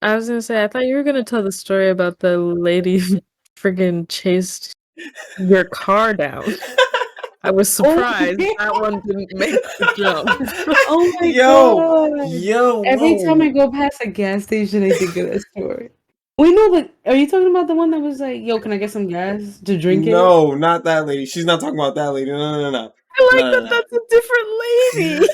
I was gonna say, I thought you were gonna tell the story about the lady who friggin' chased your car down. I was Oh, surprised that one didn't make the jump. oh my Yo, god! yo, Every time I whoa. go past a gas station, I think of that story. Wait, no, but are you talking about the one that was like, "Yo, can I get some gas to drink it?" No, not that lady. She's not talking about that lady. No, no, no, no. I like No, that no, that's a different lady.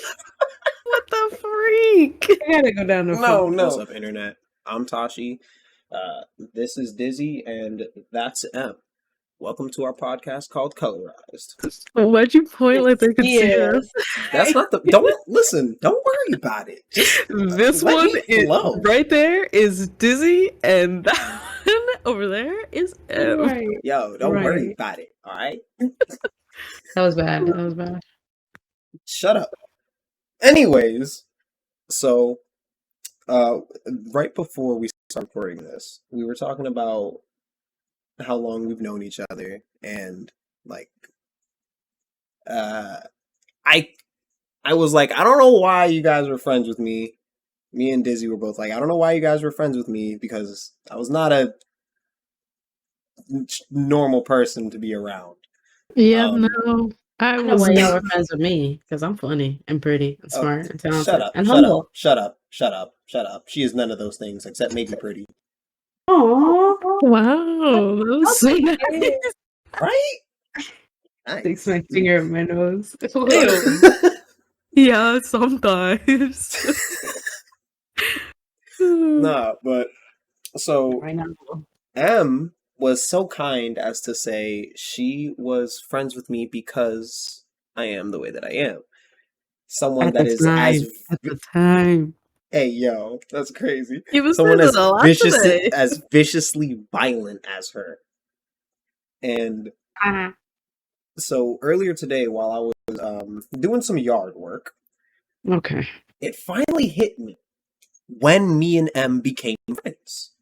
What the freak? I gotta go down the no. phone. No, What's up, internet? I'm Tashi. This is Dizzy, and that's M. Welcome to our podcast called Colorized. Why'd you point like they could see Yeah. us? That's not the. Don't listen. Don't worry about it. Just This let one me is flow. right there is Dizzy, and that one over there is M. Right. Yo, don't worry Right. about it. All right. That was bad. That was bad. Shut up. Anyways, so uh, right before we started recording this, we were talking about how long we've known each other, and like, uh, I I was like, I don't know why you guys were friends with me. Me and Dizzy were both like, I don't know why you guys were friends with me because I was not a normal person to be around. Yeah, Um, no, I I know was why y'all not. were friends with me, because I'm funny and pretty and oh, smart and shut talented up, and shut up, humble. shut up, shut up, shut up. She is none of those things except maybe pretty. Aww. Wow, that was so nice. Right? Sticks Nice. my finger in my nose. Ew. Yeah, sometimes. Nah, but so Right now. M was so kind as to say she was friends with me because I am the way that I am. Someone At that the is time. At the time. hey yo, that's crazy. He was Someone saying a lot today. as viciously violent as her. And Ah. so earlier today, while I was doing some yard work, Okay. it finally hit me when me and M became friends.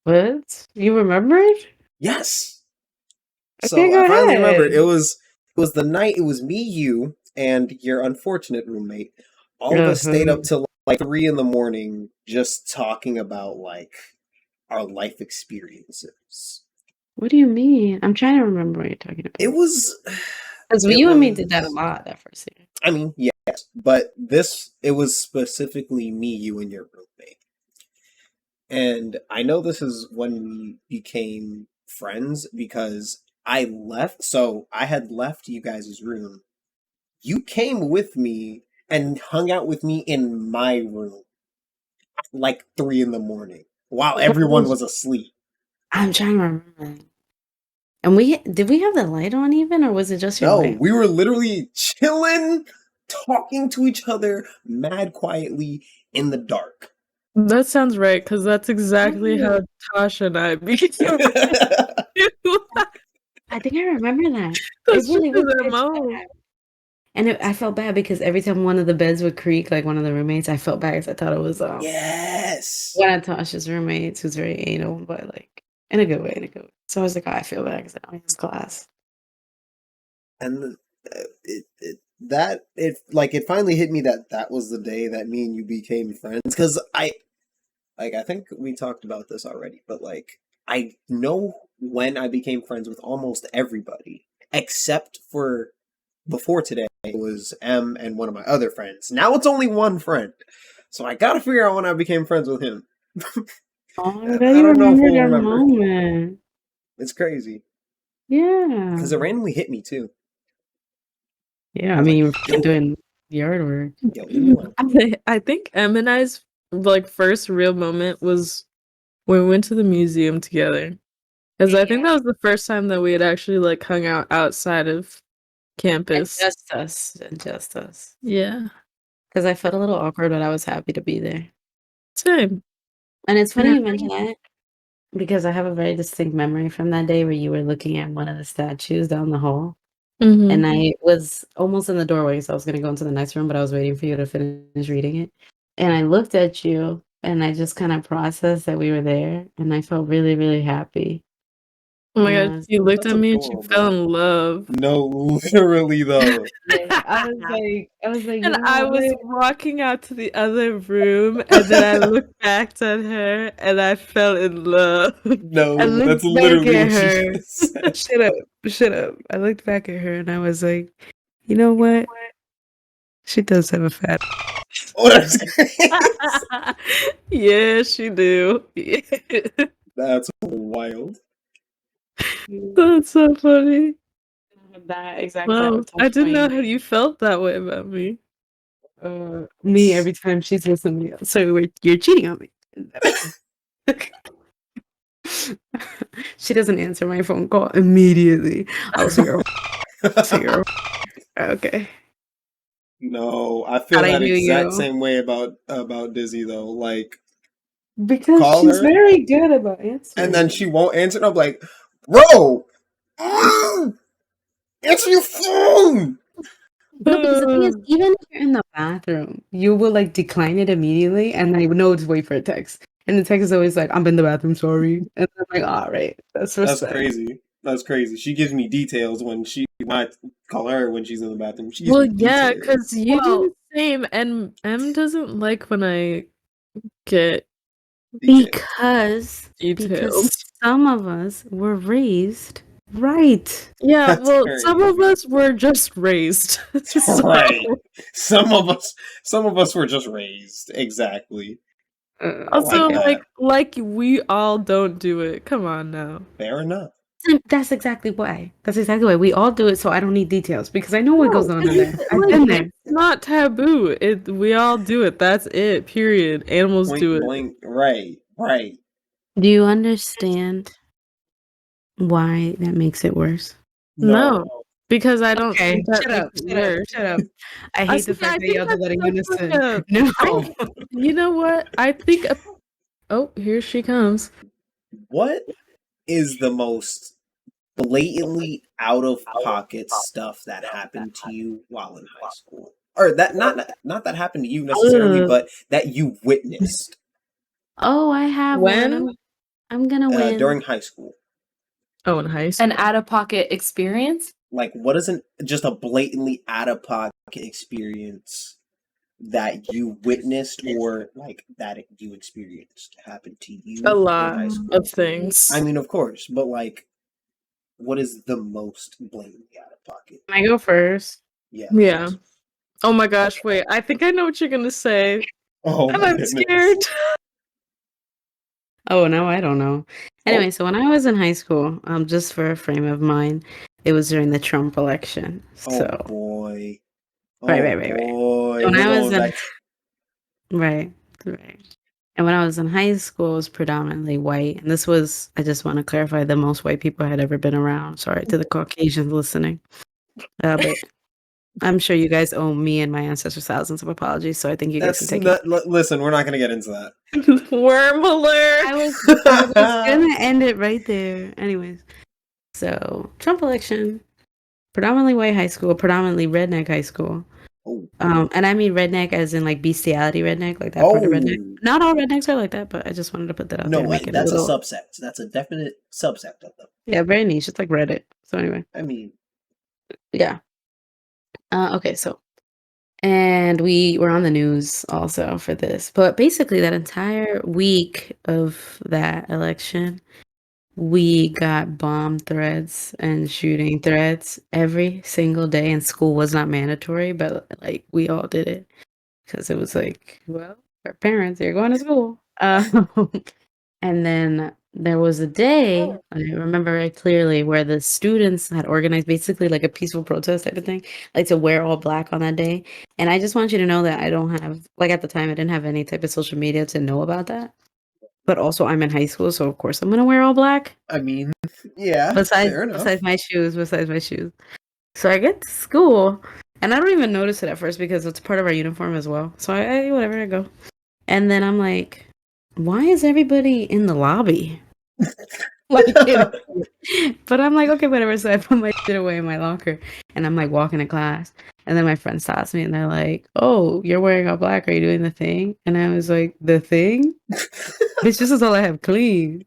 What? You remember it? Yes. Okay, So go I finally remembered. ahead. It was the night. It was me, you, and your unfortunate roommate. All of us stayed Uh-huh. up till like 3 in the morning, just talking about like our life experiences. What do you mean? I'm trying to remember what you're talking It about. was. Because It you and me did that a was. lot that first year. I mean, yes, but it was specifically me, you, and your roommate. And I know this is when we became friends because I left. So I had left you guys' room. You came with me and hung out with me in my room like 3 in the morning while That everyone was- was asleep. I'm trying to remember. And did we have the light on even, or was it just your No, light? we were literally chilling, talking to each other mad quietly in the dark. That sounds right, because that's exactly how Tasha and I became friends. I think I remember that. That's It just really was his pitch MO. black. And I felt bad because every time one of the beds would creak, like one of the roommates, I felt bad because I thought it was Yes. one of Tasha's roommates who's very anal, but like in a good way, in a good way. So I was like, oh, I feel bad because I don't have class. And it finally hit me that that was the day that me and you became friends because I think we talked about this already, but like I know when I became friends with almost everybody except for before today it was M and one of my other friends. Now it's only one friend. So I gotta figure out when I became friends with him. Oh, I'm And glad I you don't know if remember we'll that remember. moment. It's crazy. Yeah. Because it randomly hit me too. Yeah, I I was mean, like, you were yo, doing yard work. yo, leave me alone. I think Em and I's like first real moment was when we went to the museum together. Because I think that was the first time that we had actually like hung out outside of And campus. just us. And just us. Yeah, Because I felt a little awkward, but I was happy to be there. same. And it's funny Yeah. you mention that because I have a very distinct memory from that day where you were looking at one of the statues down the hall. And Mm-hmm. I was almost in the doorway, so I was going to go into the next room, but I was waiting for you to finish reading it. And I looked at you and I just kind of processed that we were there. And I felt really, really happy. Oh my And I god, was, she looked That's at me and she fell adorable. in love. No, literally though. yeah, I was like, you And know I was what? walking out to the other room, and then I looked back at her, and I fell in love. I No, that's looked back literally at what she her. said. Shut up, shut up. I looked back at her and I was like, you know what? She does have a fat. What I'm saying. Yeah, she do. That's wild. That's so funny. That exact type Wow, of I touch didn't know point. how you felt that way about me. Me every time she says something else. So you're cheating on me. She doesn't answer my phone call immediately. I'll see her. See her. Okay. No, I How'd feel I that do exact you? same way about Dizzy though. Like, Because call she's her very good about and then answering. she won't answer, and I'm like, bro, answer your phone. No, because the thing is, even if you're in the bathroom, you will like decline it immediately, and I would know to wait for a text. And the text is always like, "I'm in the bathroom, sorry." And I'm like, "All right, that's That's respect." crazy. That's crazy. She gives me details when I call her when she's in the bathroom. She gives Well, me yeah, details. because you do Well, the same, and M doesn't like when I get Details. because details. some of us were raised right. Yeah, That's well, some very of us were just raised. So, right. Some of us were just raised. Exactly. I like also, Okay. that. like we all don't do it. Come on now. Fair enough. That's exactly why. That's exactly why we all do it. So I don't need details because I know what goes No, on in there. it's I've like been there. it's not taboo. We all do it. That's it. Period. Animals do Point it. blank. Right. Right. Do you understand why that makes it worse? No, No. because I don't Okay, think that shut makes up, it shut up, worse. shut up. I I hate the see. fact I that think y'all do that's that in just like unison. a. No. I. You know what? I think. Oh, here she comes. What is the most blatantly out of pocket stuff that happened to you while in high school? Or that not that happened to you necessarily, Ugh. but that you witnessed Oh, I have one. When? I'm gonna win. during high school. Oh, in high An school. out of pocket experience? Like, what isn't just a blatantly out of pocket experience that you witnessed or like that you experienced happen to A you in lot high of school? things. I mean, of course, but like, what is the most blatantly out of pocket? Can I go first? Yeah, Yeah. please. Oh my gosh, wait. I think I know what you're gonna say. Oh And my I'm goodness. scared. Oh no, I don't know. Oh, Anyway, so when I was in high school, just for a frame of mind, it was during the Trump election. oh So boy. right, Oh right, right, right. boy. When We're I was going in back. right, right. And when I was in high school, it was predominantly white. And this was, I just want to clarify, the most white people I had ever been around. Sorry to the Caucasians listening. But I'm sure you guys owe me and my ancestors thousands of apologies. So I think you guys can That's take it. not. Listen, we're not going to get into that. Worm alert. I was gonna end it right there. Anyways, so Trump election, predominantly white high school, predominantly redneck high school. Oh. And I mean redneck as in like bestiality redneck, like that part of redneck. Oh. Not all rednecks are like that, but I just wanted to put that out there No, and make it a that's a little, subsect. That's a definite subsect of them. yeah, very niche. It's like Reddit. So anyway, I mean, yeah. Okay, so and we were on the news also for this, but basically that entire week of that election, we got bomb threats and shooting threats every single day, and school was not mandatory, but like we all did it because it was like, well, our parents, you're going to school. And then there was a day, I remember it clearly, where the students had organized basically like a peaceful protest type of thing, like to wear all black on that day. And I just want you to know that I don't have, like at the time, I didn't have any type of social media to know about that. But also, I'm in high school, so of course I'm gonna wear all black. I mean, yeah, Besides, fair enough. besides my shoes. So I get to school, and I don't even notice it at first because it's part of our uniform as well. So whatever, I go. And then I'm like, why is everybody in the lobby? Like, but I'm like, okay, whatever. So I put my shit away in my locker, and I'm like walking to class. And then my friend stops me, and they're like, "Oh, you're wearing all black. Are you doing the thing?" And I was like, "The thing? Bitch, this is all I have clean."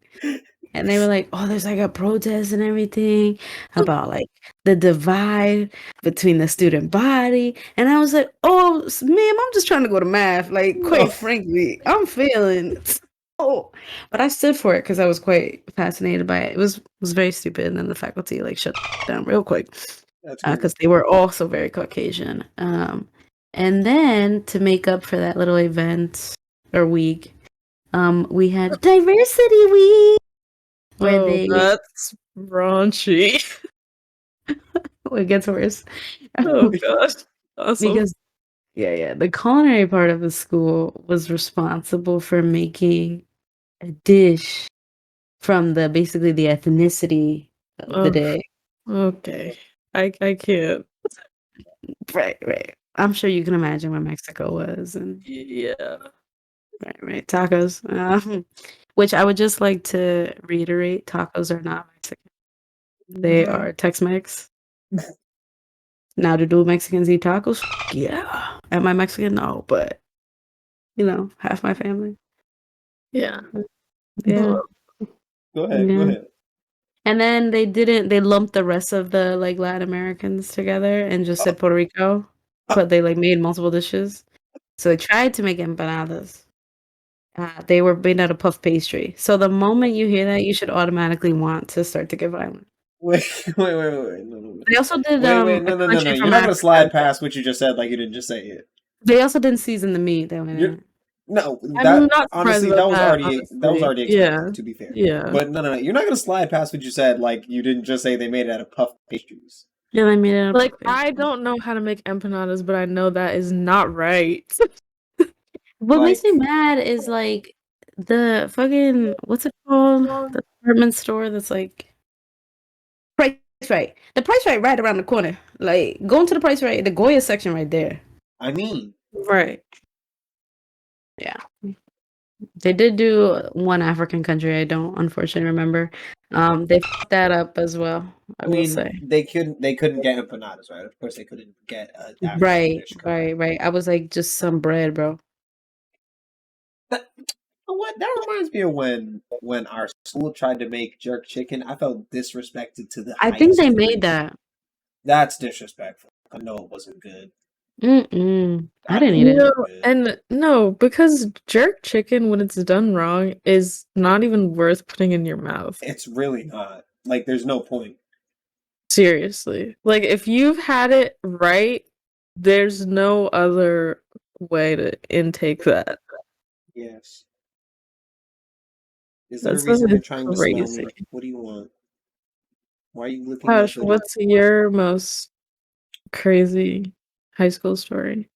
and they were like, "Oh, there's like a protest and everything about like the divide between the student body." And I was like, "Oh, ma'am, I'm just trying to go to math. Like, quite frankly, I'm failing." Oh, but I stood for it because I was quite fascinated by it. It was very stupid, and then the faculty like shut down real quick That's cool. because they were also very Caucasian. And then to make up for that little event or week, we had diversity week where Oh, they that's raunchy. it gets worse Oh gosh. Awesome. because yeah, the culinary part of the school was responsible for making a dish from the basically the ethnicity of the Oh, day. okay. I can't. Right. I'm sure you can imagine where Mexico was and Yeah. right. Tacos. Which I would just like to reiterate, tacos are not Mexican. They are Tex-Mex. Now, do Mexicans eat tacos? Yeah. Am I Mexican? No, but half my family. Yeah. Yeah. Go ahead. Go Yeah. ahead. And then they lumped the rest of the like Latin Americans together and just said Puerto Rico, but they like made multiple dishes. So they tried to make empanadas. They were made out of puff pastry. So the moment you hear that, you should automatically want to start to get violent. Wait. No. They also did Wait. a No. country You're from not gonna Africa. slide past what you just said like you didn't just say it. They also didn't season the meat that went in You're it. no. I'm That not surprised honestly, about that was that, already honestly. Yeah. expected. To be fair, Yeah. but no. You're not gonna slide past what you said like you didn't just say they made it out of puff pastries. Yeah, they made it out of Like, puff I pastry. don't know how to make empanadas, but I know that is not right. What makes me Like, mad is like the fucking what's it called? The department store that's like Price Right. The Price right around the corner. Like going to the Price Right, the Goya section right there. I mean, Right. Yeah. They did do one African country. I don't unfortunately remember. They fucked that up as well, I will say. they couldn't get empanadas, right? Of course, they couldn't get an African Right, dish. Correct. right. I was like just some bread, bro. That, what that reminds me of when our school tried to make jerk chicken. I felt disrespected to the I think highest they degree. made that. That's disrespectful. I know it wasn't good. Mm-mm. I I didn't know eat it it. No, wasn't good. and no, because jerk chicken, when it's done wrong, is not even worth putting in your mouth. It's really not. Like, there's no point. Seriously. Like, if you've had it right, there's no other way to intake that. Yes. Is there a That stuff reason is you're trying to smell crazy. me? What do you want? Why are you licking my Gosh, hoodie? what's your most crazy high school story?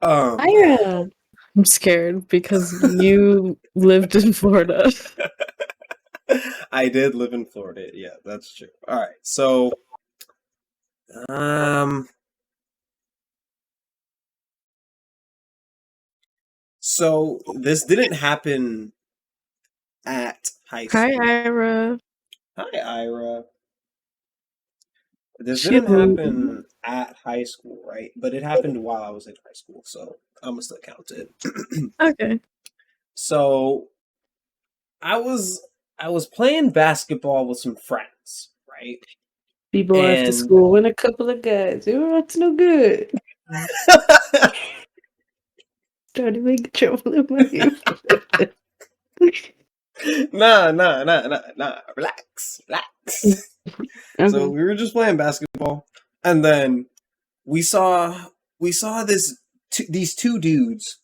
Um, Ira. I'm scared because you lived in Florida. I did live in Florida. Yeah, that's true. All right. Um, so this didn't happen at high Hi, school. Ira. Hi, Ira. This She didn't moved. happen at high school, right? But it happened while I was in high school, so I'm gonna still count it. Okay. So I was playing basketball with some friends, right? People after And school and a couple of guys. They were up to no good. Trying to make trouble in my neighborhood. nah. Relax. So Okay. we were just playing basketball, and then we saw these two dudes,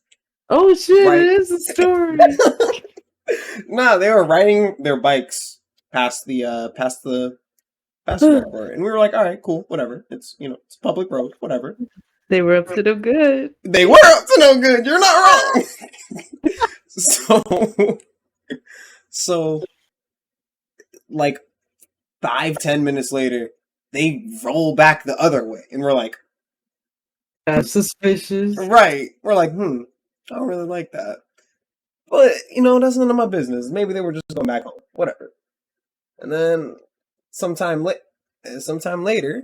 Oh shit, right? it is a story. Nah, they were riding their bikes past the basketball court, and we were like, all right, cool, whatever. It's it's a public road, whatever. They were up to no good. They were up to no good. You're not wrong. so so like 5-10 minutes later, they roll back the other way, and we're like, That's suspicious. right. We're like, I don't really like that. But, that's none of my business. Maybe they were just going back home. Whatever. And then sometime later,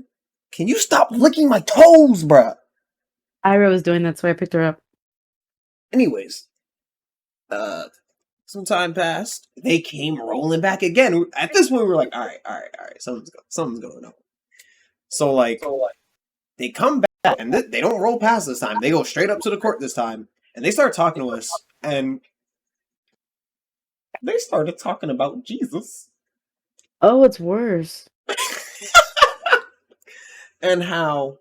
can you stop licking my toes, bruh? Ira was doing that, so I picked her up. Anyways, uh Some time passed. They came rolling back again. At this point, we were like, all right. Something's going on. So, like, they come back, and they don't roll past this time. They go straight up to the court this time, and they start talking to us, and they started talking about Jesus. Oh, it's worse. And how,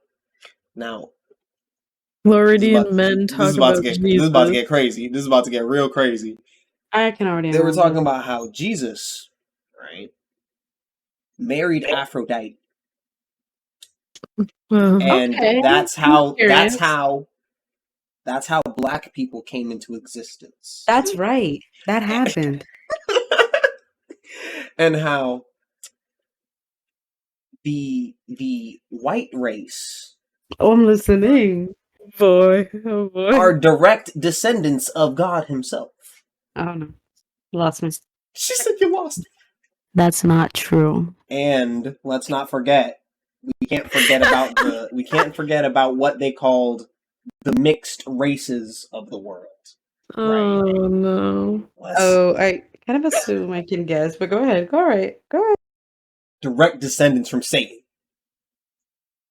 now, Floridian men this talk is about about to get Jesus. crazy. This is about to get real crazy. I can already They were imagine. talking about how Jesus, right, married Aphrodite. And Okay, that's I'm how curious. black people came into existence. That's right. That happened. And how the white race Oh, I'm listening. Oh boy. are direct descendants of God himself. I don't know. Lost me. She said you lost. That's not true. And let's not forget, we can't forget about what they called the mixed races of the world. Oh no. I kind of assume I can guess, but go ahead. Go ahead. Direct descendants from Satan.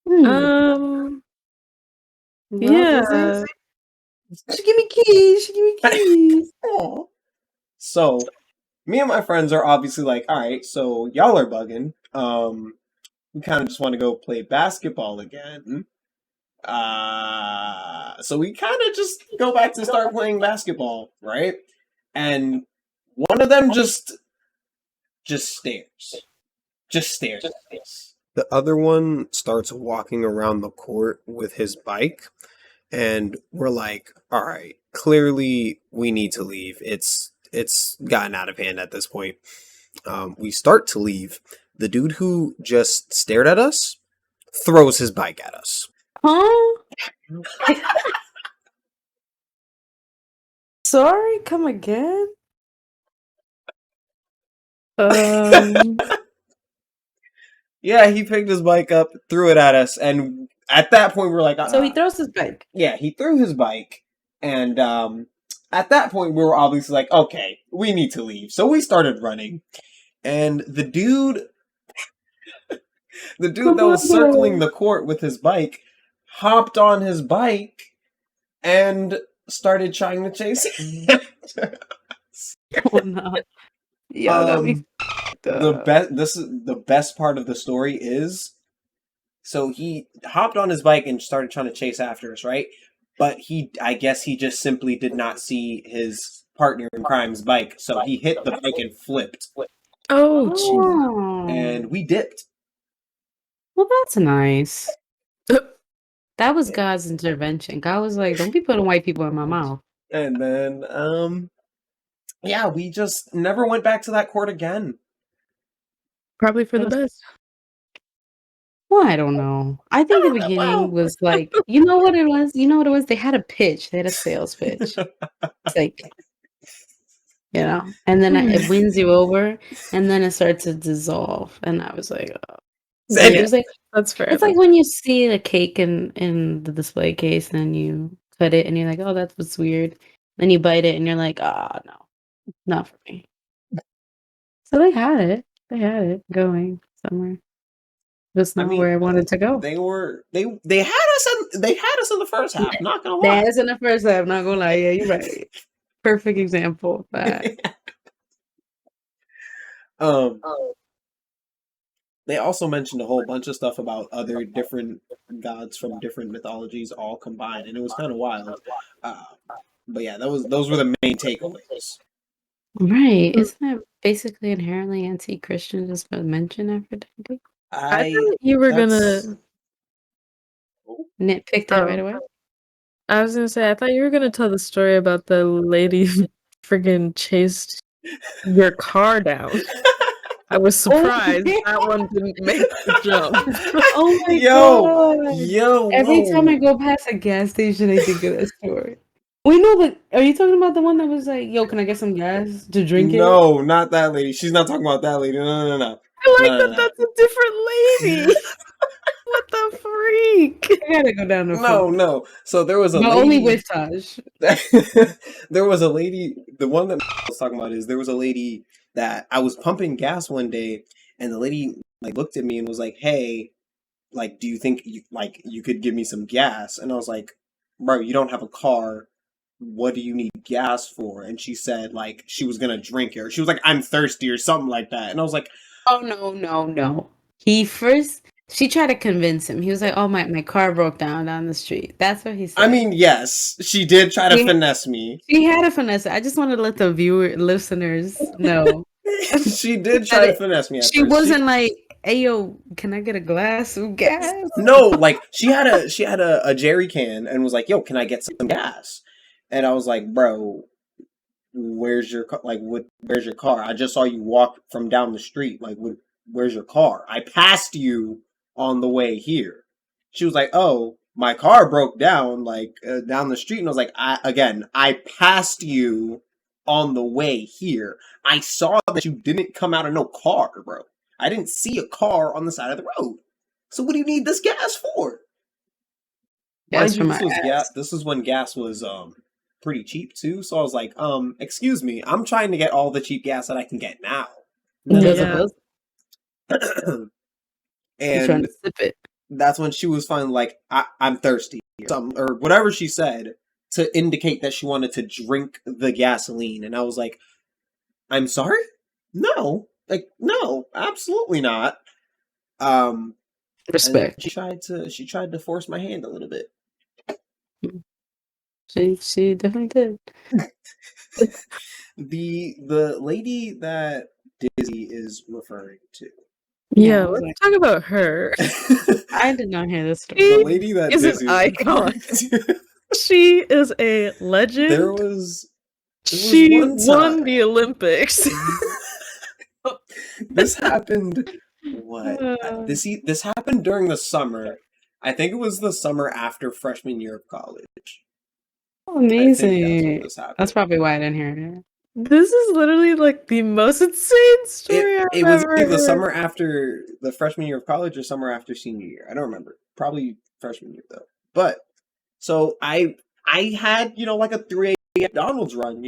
Um. Yeah. She give me keys. Aw. So, me and my friends are obviously like, all right, so y'all are bugging. We kind of just want to go play basketball again. So we kind of just go back to start playing basketball, right? And one of them just stares. Just stares at us. The other one starts walking around the court with his bike, and we're like, all right, clearly we need to leave. It's gotten out of hand at this point. We start to leave. The dude who just stared at us throws his bike at us. Huh? Sorry, come again? Yeah, he picked his bike up, threw it at us, and at that point we were like, So he throws his bike. Yeah, he threw his bike, and at that point we were obviously like, okay, we need to leave. So we started running, and the dude that was circling the court with his bike hopped on his bike and started trying to chase him. Oh no. Yo, the best part of the story is, so he hopped on his bike and started trying to chase after us, right? But I guess he just simply did not see his partner in crime's bike, so he hit the bike and flipped. Oh, gee. And we dipped. Well, that's nice. That was God's intervention. God was like, don't be putting white people in my mouth. And then, yeah, we just never went back to that court again. Probably for the best. Well, I don't know. I think the beginning was like, you know what it was? They had a pitch. They had a sales pitch. It's like, and then it wins you over, and then it starts to dissolve. And I was like, oh. It was like, that's fair. It's like when you see a cake in the display case, and then you cut it, and you're like, oh, that's what's weird. Then you bite it, and you're like, oh, no, not for me. So they had it going somewhere. Just not where I wanted to go. They had us in the first half. Not gonna lie. They had us in the first half. Not gonna lie. Yeah, you're right. Perfect example of that. They also mentioned a whole bunch of stuff about other different gods from different mythologies all combined, and it was kind of wild. But yeah, those were the main takeaways. Right? Isn't that basically inherently anti-Christian just to mention Aphrodite? I thought you were gonna nitpick that right away. I was gonna say, I thought you were gonna tell the story about the lady who friggin' chased your car down. I was surprised that one didn't make the jump. Oh my god! Yo! Every time I go past a gas station, I think of that story. We know that. Are you talking about the one that was like, "Yo, can I get some gas to drink it?" No, not that lady. She's not talking about that lady. No. I like that. That's a different lady. What the freak? I gotta go down the No. So there was a but lady. only with Taj. There was a lady. The one that I was talking about is there was a lady that I was pumping gas one day, and the lady like looked at me and was like, "Hey, like, do you think you could give me some gas?" And I was like, "Bro, you don't have a car. What do you need gas for?" And she said like she was gonna drink it, or she was like, "I'm thirsty," or something like that. And I was like, Oh no. She tried to convince him. He was like, "Oh my car broke down the street." That's what he said. I mean, yes, she did try to Yeah. finesse me. She had a finesse. I just wanted to let the listeners know. She did try to finesse me at She first. wasn't like, "Hey yo, can I get a glass of gas?" No, like she had a jerry can and was like, "Yo, can I get some gas?" And I was like, "Bro, where's your where's your car? I just saw you walk from down the street. Like, where's your car? I passed you on the way here." She was like, "Oh, my car broke down down the street." And I was like, I passed you on the way here. I saw that you didn't come out of no car, bro. I didn't see a car on the side of the road. So what do you need this gas for?" Mind you, this was when gas was pretty cheap too. So I was like, excuse me, I'm trying to get all the cheap gas that I can get now. Yeah. And to sip it. That's when she was finally like, I'm thirsty, or whatever she said to indicate that she wanted to drink the gasoline. And I was like, I'm sorry? No. Like, no, absolutely not. Respect. She tried to force my hand a little bit. She definitely did. The lady that Dizzy is referring to. Yeah, let's talk about her. I did not hear this story. The lady that is Dizzy an icon. She is a legend. She won the Olympics. This happened. What? This happened during the summer. I think it was the summer after freshman year of college. Oh, amazing. That's probably why I didn't hear it. This is literally like the most insane story It was either the summer after the freshman year of college or summer after senior year. I don't remember. Probably freshman year though. But so I had like a 3 a.m. McDonald's run.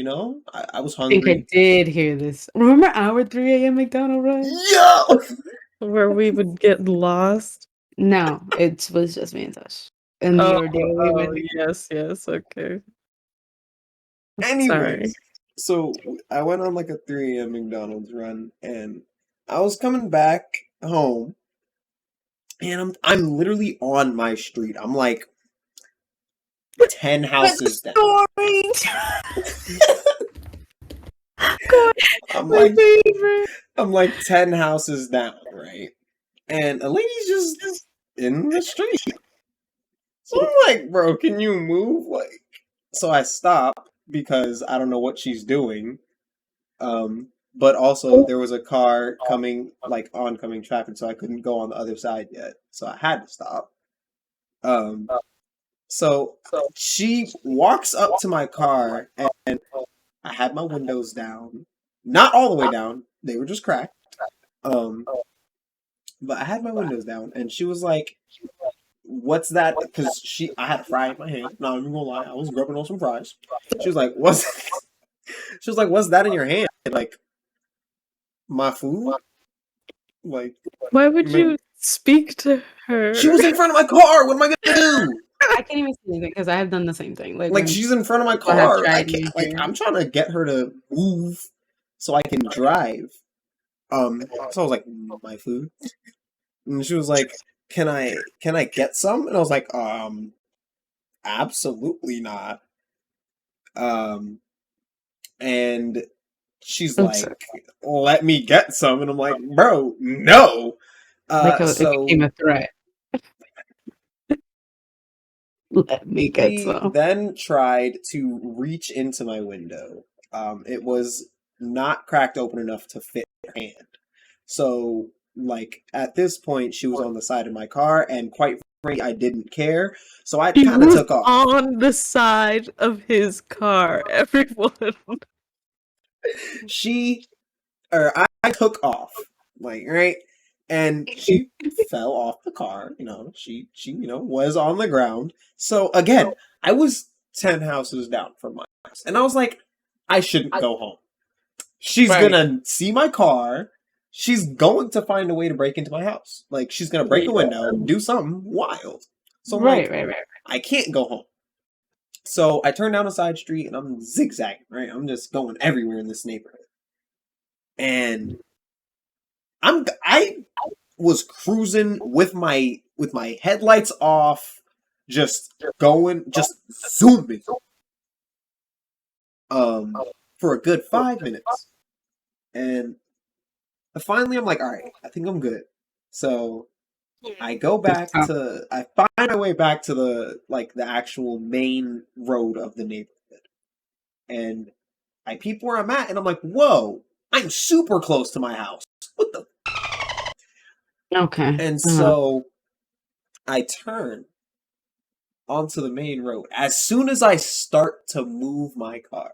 I was hungry. I think I did hear this. Remember our 3 a.m. McDonald's run? Yo, where we would get lost. No, it was just me and Tosh. And yes, okay. Anyways, so I went on like a 3 a.m. McDonald's run, and I was coming back home, and I'm literally on my street. I'm like 10 houses down. I'm like 10 houses down, right? And a lady's just in the street. So I'm like, bro, can you move? So I stop because I don't know what she's doing. But also there was a car coming, like oncoming traffic, so I couldn't go on the other side yet. So I had to stop. So she walks up to my car, and I had my windows down. Not all the way down. They were just cracked. But I had my windows down, and she was like, "What's that?" Because I had a fry in my hand. Not even gonna lie, I was grubbing on some fries. She was like, "What's?" She was like, "What's that in your hand?" Like, my food. Like, why would you speak to her? She was in front of my car. What am I gonna do? I can't even see anything because I have done the same thing. Like she's in front of my car. I'm trying to get her to move so I can drive. So I was like, my food, and she was like, "Can I get some?" And I was like, absolutely not. And she's like, "Let me get some," and I'm like, "Bro, no." So it became a threat. Let me get some. She then tried to reach into my window. It was not cracked open enough to fit her hand. So, like, at this point, she was on the side of my car, and quite frankly, I didn't care. So I kind of took off. On the side of his car, everyone. I took off, like, right? and she fell off the car. She was on the ground. So again, I was 10 houses down from my house, and I was like, I shouldn't go home. She's gonna see my car. She's going to find a way to break into my house. Like, she's gonna break a window, do something wild. So I'm like, I can't go home. So I turn down a side street and I'm zigzagging, right? I'm just going everywhere in this neighborhood. And I was cruising with my headlights off, just zooming. For a good 5 minutes. And finally I'm like, all right, I think I'm good. So I find my way back to the actual main road of the neighborhood. And I peep where I'm at and I'm like, whoa, I'm super close to my house. What the? Okay. And so I turn onto the main road. As soon as I start to move my car,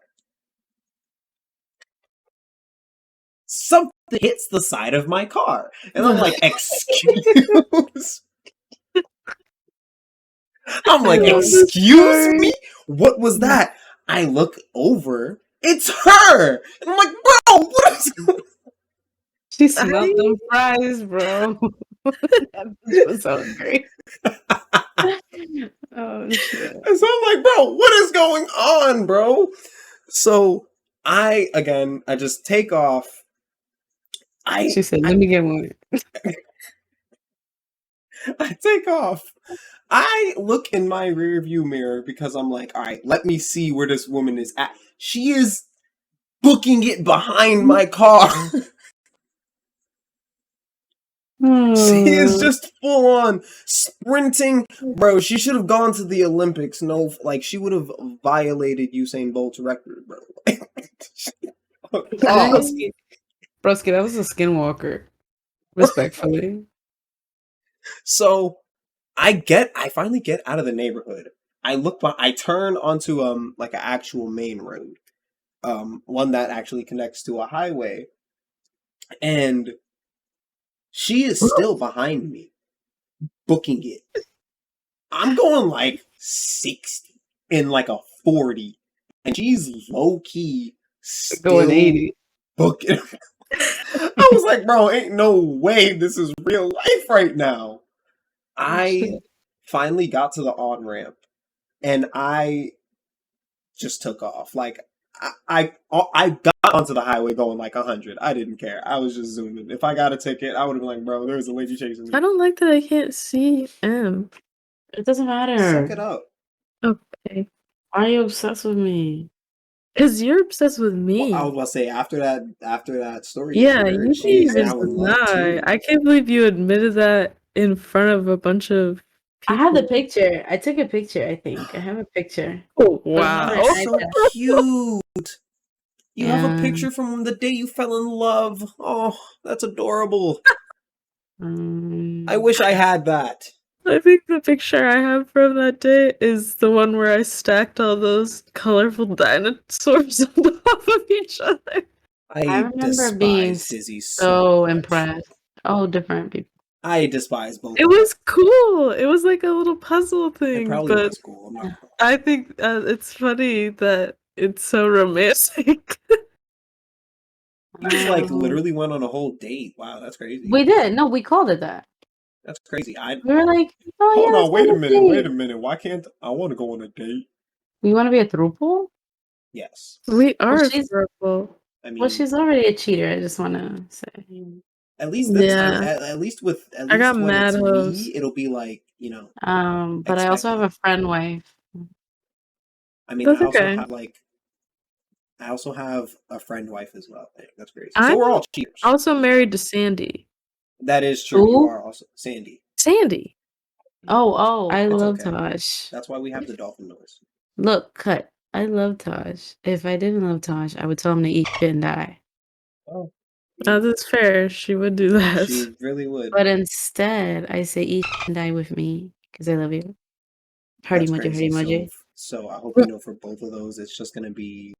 something hits the side of my car. And I'm like, excuse? I'm like, excuse me? What was that? I look over. It's her! And I'm like, bro, what is going on? She smelled them fries, bro. That bitch was hungry. Oh, shit. And so I'm like, bro, what is going on, bro? So I just take off. She said, let me get one. I take off. I look in my rearview mirror because I'm like, all right, let me see where this woman is at. She is booking it behind my car. She is just full on sprinting. Bro, she should have gone to the Olympics. No, she would have violated Usain Bolt's record, bro. Broski, that was a skinwalker. Respectfully. So I finally get out of the neighborhood. I turn onto an actual main road. One that actually connects to a highway. And she is still behind me, booking it. I'm going 60 in a 40, and she's low key still going 80. Booking. I was like, bro, ain't no way this is real life right now. I finally got to the on ramp, and I just took off. I got onto the highway going 100. I didn't care. I was just zooming. If I got a ticket, I would have been like, bro, there's a lady chasing me. I don't like that I can't see M. It doesn't matter. Suck it up. Okay. Why are you obsessed with me? Because you're obsessed with me. Well, I was about to say, after that story, yeah, you can't even deny. I can't believe you admitted that in front of a bunch of people. I have the picture. I took a picture, I think. I have a picture. Oh, wow. That's so cute. You have a picture from the day you fell in love. Oh, that's adorable. I wish I had that. I think the picture I have from that day is the one where I stacked all those colorful dinosaurs on top of each other. I remember being so impressed. Oh, different people. I despise both. It was cool. It was like a little puzzle thing. It probably was cool. I think it's funny that it's so romantic. We just literally went on a whole date. Wow, that's crazy. We did. No, we called it that. That's crazy. We were like, oh, hold on, wait a minute. Why can't I want to go on a date? You want to be a throuple? Yes. We are a throuple. I mean, well, she's already a cheater. I just want to say. At least this time, at least I got when mad it's me, it'll be but I also have a friend wife. I mean, I also have a friend wife as well. That's crazy. So we're all cheaters. Also married to Sandy. That is true. Ooh. You are also Sandy. Sandy. Oh, I love Taj. That's why we have the dolphin noise. Look, cut. I love Taj. If I didn't love Taj, I would tell him to eat shit and die. Oh. That's fair. She would do that. She really would. But instead, I say eat and die with me because I love you. Hardy emoji. So I hope you know for both of those, it's just gonna be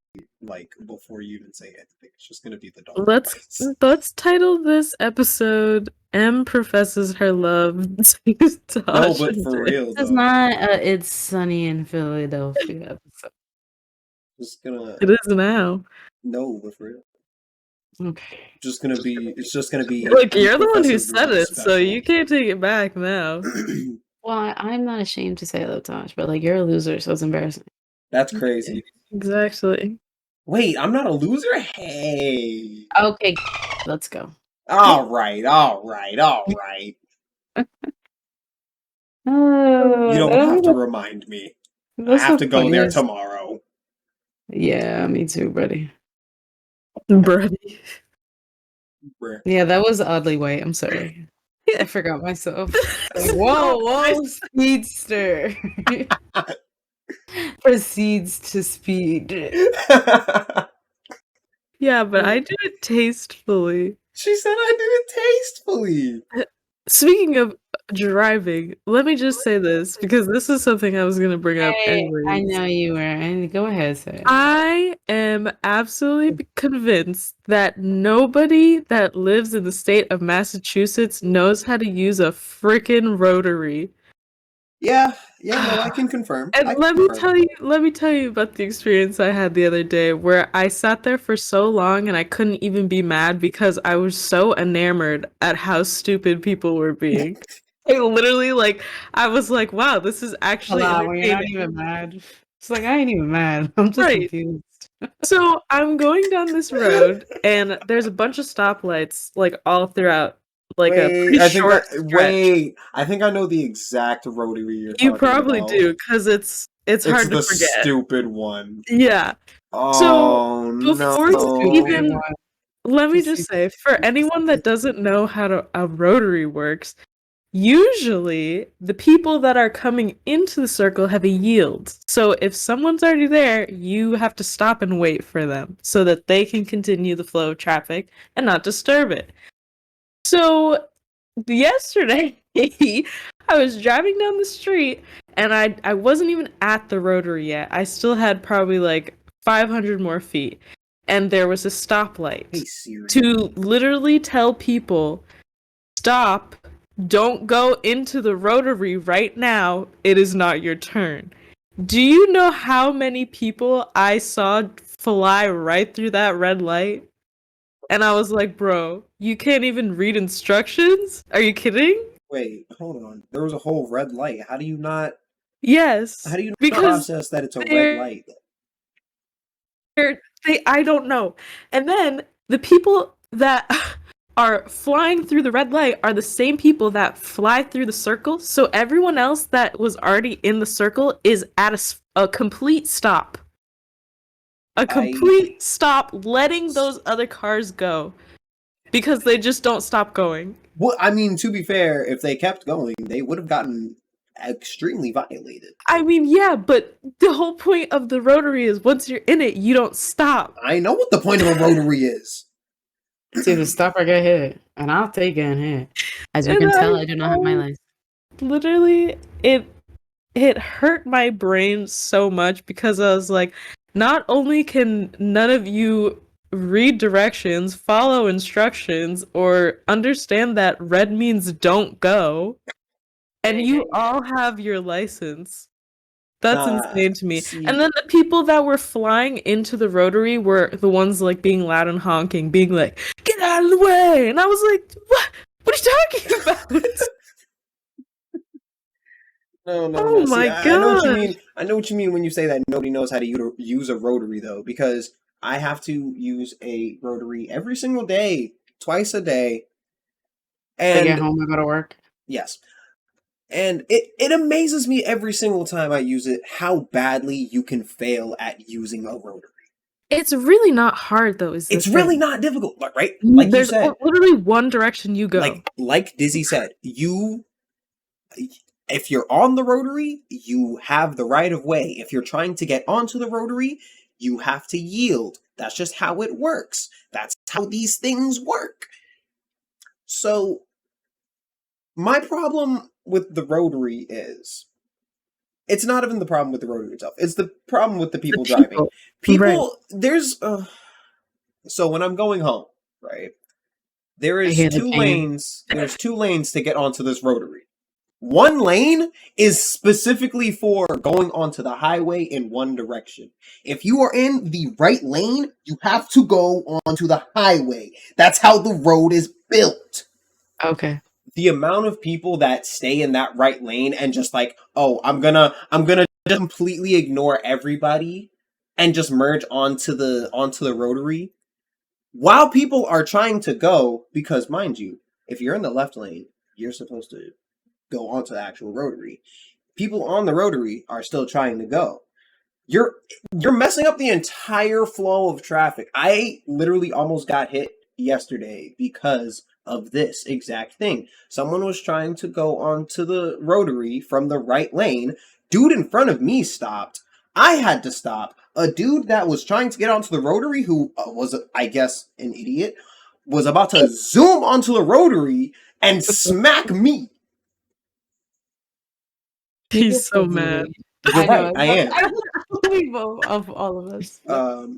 before you even say it. It's just gonna be the dolphin. Let's title this episode M professes her love to No, Tosh but and for Jay. real This is though. not It's Sunny in Philadelphia episode. Just gonna It is now. no, but for real. Okay. Just gonna be. It's just gonna be Look, M you're the one who professes said love it, so special. you can't take it back now. Well, I'm not ashamed to say I love Tosh, but like you're a loser, so it's embarrassing. That's crazy. Exactly. Wait, I'm not a loser? Hey. Okay, let's go. Alright. You don't have to remind me. I That's have the to go there funniest. tomorrow. Yeah, me too, buddy. Brody. Bruh. Yeah, that was oddly white. I'm sorry. I forgot myself. Like, whoa, speedster. Proceeds to speed. Yeah, but I do it tastefully. She said I did it tastefully. Speaking of driving, let me just say this because this is something I was going to bring up Hey, I anyways. know you were. And go ahead, say it. I am absolutely convinced that nobody that lives in the state of Massachusetts knows how to use a frickin' rotary. Yeah, no, I can confirm. And I can let me confirm. tell you about the experience I had the other day where I sat there for so long and I couldn't even be mad because I was so enamored at how stupid people were being. I literally I was like, wow, this is actually Hold on, when you're not entertaining. even mad. It's like, I ain't even mad. I'm just Right. confused. So I'm going down this road and there's a bunch of stoplights all throughout a Wait, pretty short stretch. I think I know the exact rotary you're You talking probably about. do because it's It's hard to the forget. stupid one. Yeah. So Oh before you Stupid even no. one. let me just Proceeds say, to for anyone that doesn't know how a rotary works, usually the people that are coming into the circle have a yield. So if someone's already there, you have to stop and wait for them so that they can continue the flow of traffic and not disturb it. So yesterday, I was driving down the street and I wasn't even at the rotary yet. I still had probably 500 more feet. And there was a stoplight Hey Siri. to literally tell people, stop, don't go into the rotary right now. It is not your turn. Do you know how many people I saw fly right through that red light? And I was like, bro, you can't even read instructions? Are you kidding? Wait, hold on. There was a whole red light. How do you not Yes. Because process that it's a red they're, light? I don't know. And then the people that are flying through the red light are the same people that fly through the circle. So everyone else that was already in the circle is at a complete stop. A complete stop letting those other cars go because they just don't stop going. Well, I mean, to be fair, if they kept going, they would have gotten extremely violated. I mean, yeah, but the whole point of the rotary is once you're in it, you don't stop. I know what the point of a rotary is. It's either stop or get hit. And I'll take getting hit. As you can tell, I do not have my license. Literally, it hurt my brain so much because I was like, not only can none of you read directions, follow instructions, or understand that red means don't go, and you all have your license. That's insane to me. See, And then the people that were flying into the rotary were the ones being loud and honking, being like, "Get out of the way!" And I was like, "What? What are you talking about?" no. Oh See, my I know what you god! mean. I know what you mean when you say that nobody knows how to use a rotary, though, because I have to use a rotary every single day, twice a day. And I get home, I go to work. Yes. And it amazes me every single time I use it how badly you can fail at using a rotary. It's really not hard though, is the It's thing. really not difficult, right? Like There's you said, literally one direction you go. like Dizzy said, if you're on the rotary, you have the right of way. If you're trying to get onto the rotary, you have to yield. That's just how it works. That's how these things work. So, my problem with the rotary is it's not even the problem with the rotary itself. It's the problem with the people driving. People, Right. there's so when I'm going home, right? There I is hear the two pain. lanes. There's two lanes to get onto this rotary. One lane is specifically for going onto the highway in one direction. If you are in the right lane, you have to go onto the highway. That's how the road is built. Okay. The amount of people that stay in that right lane and just like, oh, I'm gonna just completely ignore everybody and just merge onto the rotary while people are trying to go, because mind you, if you're in the left lane, you're supposed to go onto the actual rotary. People on the rotary are still trying to go. You're you're messing up the entire flow of traffic. I literally almost got hit yesterday because of this exact thing. Someone was trying to go onto the rotary from the right lane. Dude in front of me stopped. I had to stop. A dude that was trying to get onto the rotary, who was, I guess, an idiot, was about to zoom onto the rotary and smack me. He's so mad. You're I know. right, I am. Of all of us.